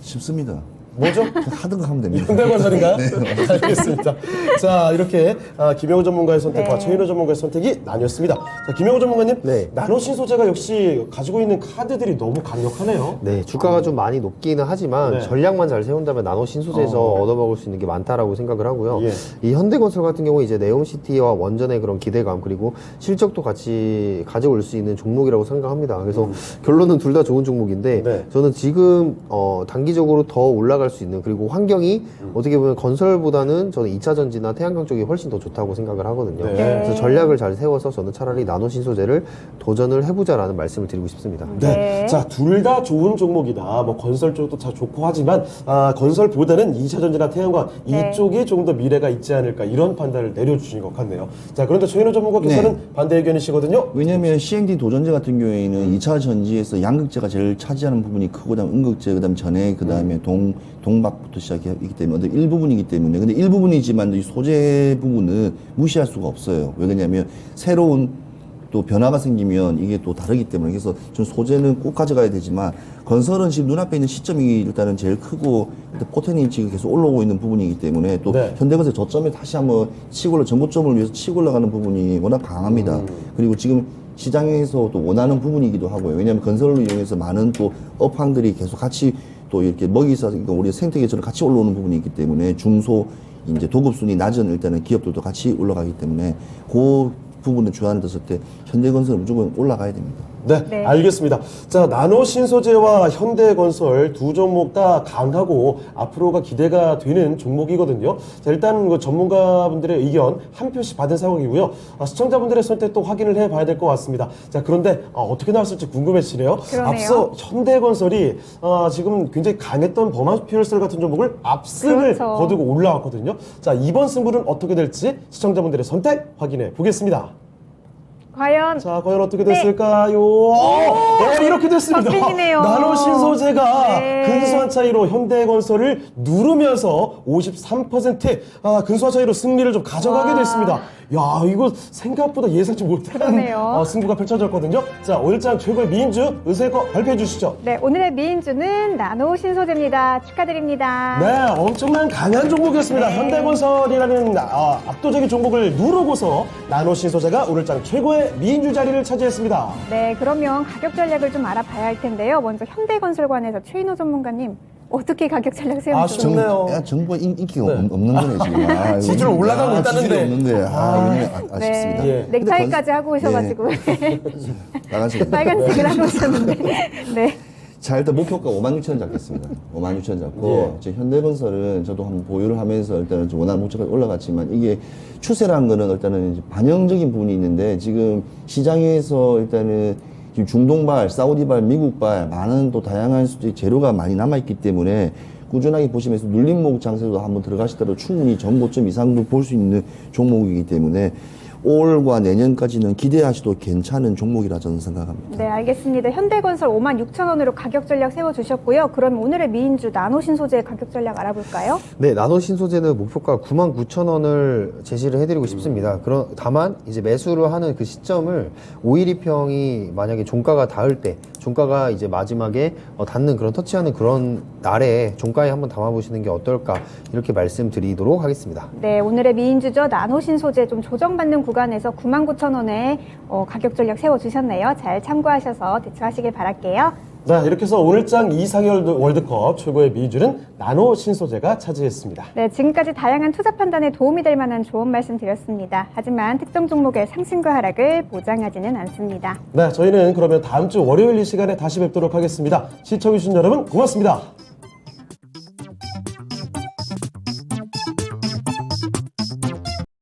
쉽습니다. 뭐죠? 하던 거 하면 됩니다. 현대건설인가요? 네. 알겠습니다. 자, 이렇게 김영우 전문가의 선택과 네. 최인호 전문가의 선택이 나뉘었습니다. 자, 김영우 전문가님, 네. 나노신 소재가 역시 가지고 있는 카드들이 너무 강력하네요. 네, 주가가 좀 많이 높기는 하지만 네. 전략만 잘 세운다면 나노 신소재에서 얻어먹을 수 있는 게 많다라고 생각을 하고요. 예. 이 현대건설 같은 경우 이제 네옴시티와 원전의 그런 기대감 그리고 실적도 같이 가져올 수 있는 종목이라고 생각합니다. 그래서 결론은 둘 다 좋은 종목인데 네. 저는 지금 단기적으로 더 올라갈 수 있는 그리고 환경이 어떻게 보면 건설보다는 저는 2차 전지나 태양광 쪽이 훨씬 더 좋다고 생각을 하거든요. 네. 그래서 전략을 잘 세워서 저는 차라리 나노 신소재를 도전을 해보자라는 말씀을 드리고 싶습니다. 네. 네. 자, 둘 다 좋은 종목이다. 뭐 건설 쪽도 다 좋고 하지만 건설보다는 2차전지나 태양광 네. 이쪽에 좀 더 미래가 있지 않을까 이런 판단을 내려주신 것 같네요. 자, 그런데 최인호 전문가께서는 네. 반대 의견이시거든요. 왜냐하면 CND 도전제 같은 경우에는 2차 전지에서 양극재가 제일 차지하는 부분이 크고 그다음 음극재 그다음 전해 그다음에 동박부터 시작하기 때문에 어떤 일부분이기 때문에 근데 일부분이지만 이 소재 부분은 무시할 수가 없어요. 왜 그러냐면 새로운 또 변화가 생기면 이게 또 다르기 때문에 그래서 좀 소재는 꼭 가져가야 되지만 건설은 지금 눈앞에 있는 시점이 일단은 제일 크고 포텐이 지금 계속 올라오고 있는 부분이기 때문에 또 네. 현대건설 저점에 다시 한번 치고 올라 전고점을 위해서 치고 올라가는 부분이 워낙 강합니다. 그리고 지금 시장에서 또 원하는 부분이기도 하고요. 왜냐하면 건설을 이용해서 많은 또 업황들이 계속 같이 또 이렇게 먹이사 우리 생태계처럼 같이 올라오는 부분이 있기 때문에 중소 이제 도급순위 낮은 일단은 기업들도 같이 올라가기 때문에 그 부분을 주안을 뒀을 때 현대건설은 무조건 올라가야 됩니다. 네, 네. 알겠습니다. 자, 나노 신소재와 현대건설 두 종목 다 강하고 앞으로가 기대가 되는 종목이거든요. 자, 일단 그 전문가분들의 의견 한 표씩 받은 상황이고요. 시청자분들의 선택도 확인을 해봐야 될 것 같습니다. 자, 그런데 어떻게 나왔을지 궁금해지네요. 그러네요. 앞서 현대건설이 지금 굉장히 강했던 버마퓨얼셀 같은 종목을 압승을 그렇죠. 거두고 올라왔거든요. 자, 이번 승부는 어떻게 될지 시청자분들의 선택 확인해 보겠습니다. 과연 자, 과연 어떻게 네. 됐을까요? 이렇게 됐습니다. 박빙이네요. 나노 신소재가 네. 근소한 차이로 현대건설을 누르면서 53% 근소한 차이로 승리를 좀 가져가게 와. 됐습니다. 야, 이거 생각보다 예상치 못한 그러네요. 승부가 펼쳐졌거든요. 자, 오늘장 최고의 미인주 의세거 발표해 주시죠. 네, 오늘의 미인주는 나노 신소재입니다. 축하드립니다. 네, 엄청난 강한 종목이었습니다. 네. 현대건설이라는 압도적인 종목을 누르고서 나노 신소재가 오늘장 최고의 미인주 자리를 차지했습니다. 네, 그러면 가격 전략을 좀 알아봐야 할 텐데요. 먼저 현대건설관에서 최인호 전문가님, 어떻게 가격 전략 세우면 정- 좋을까요? 좋네요. 야, 정부가 인기가 네. 없는 거네 지금. 이거 지지율 올라가고 아, 있다는데. 지지율 없는데. 이거는 아쉽습니다. 네, 예. 넥타이까지 하고 오셔가지고 나가시겠네. 빨간색을 하고 오셨는데, 네. 자, 일단 목표가 56,000원 잡겠습니다. 56,000원 잡고, 예. 이제 현대건설은 저도 한번 보유를 하면서 일단은 좀 원하는 목표까지 올라갔지만, 이게 추세라는 거는 일단은 이제 반영적인 부분이 있는데, 지금 시장에서 일단은 지금 중동발, 사우디발, 미국발, 많은 또 다양한 재료가 많이 남아있기 때문에, 꾸준하게 보시면서 눌림목 장세도 한번 들어가시더라도 충분히 전고점 이상도 볼 수 있는 종목이기 때문에, 올과 내년까지는 기대하셔도 괜찮은 종목이라 저는 생각합니다. 네, 알겠습니다. 현대건설 56,000원으로 가격 전략 세워주셨고요. 그럼 오늘의 미인주 나노신소재 가격 전략 알아볼까요? 네, 나노 신소재는 목표가 99,000원을 제시를 해드리고 싶습니다. 다만 이제 매수를 하는 그 시점을 512평이 만약에 종가가 닿을 때, 종가가 이제 마지막에 닿는 그런 터치하는 그런 날에 종가에 한번 담아보시는 게 어떨까 이렇게 말씀드리도록 하겠습니다. 네, 오늘의 미인주죠. 나노신소재 좀 조정받는 구간에서 99,000원에 가격 전략 세워주셨네요. 잘 참고하셔서 대처하시길 바랄게요. 자, 이렇게 해서 오늘장 이상열 월드컵 최고의 미인주는 나노 신소재가 차지했습니다. 네, 지금까지 다양한 투자 판단에 도움이 될 만한 좋은 말씀 드렸습니다. 하지만 특정 종목의 상승과 하락을 보장하지는 않습니다. 네, 저희는 그러면 다음 주 월요일 이 시간에 다시 뵙도록 하겠습니다. 시청해주신 여러분 고맙습니다.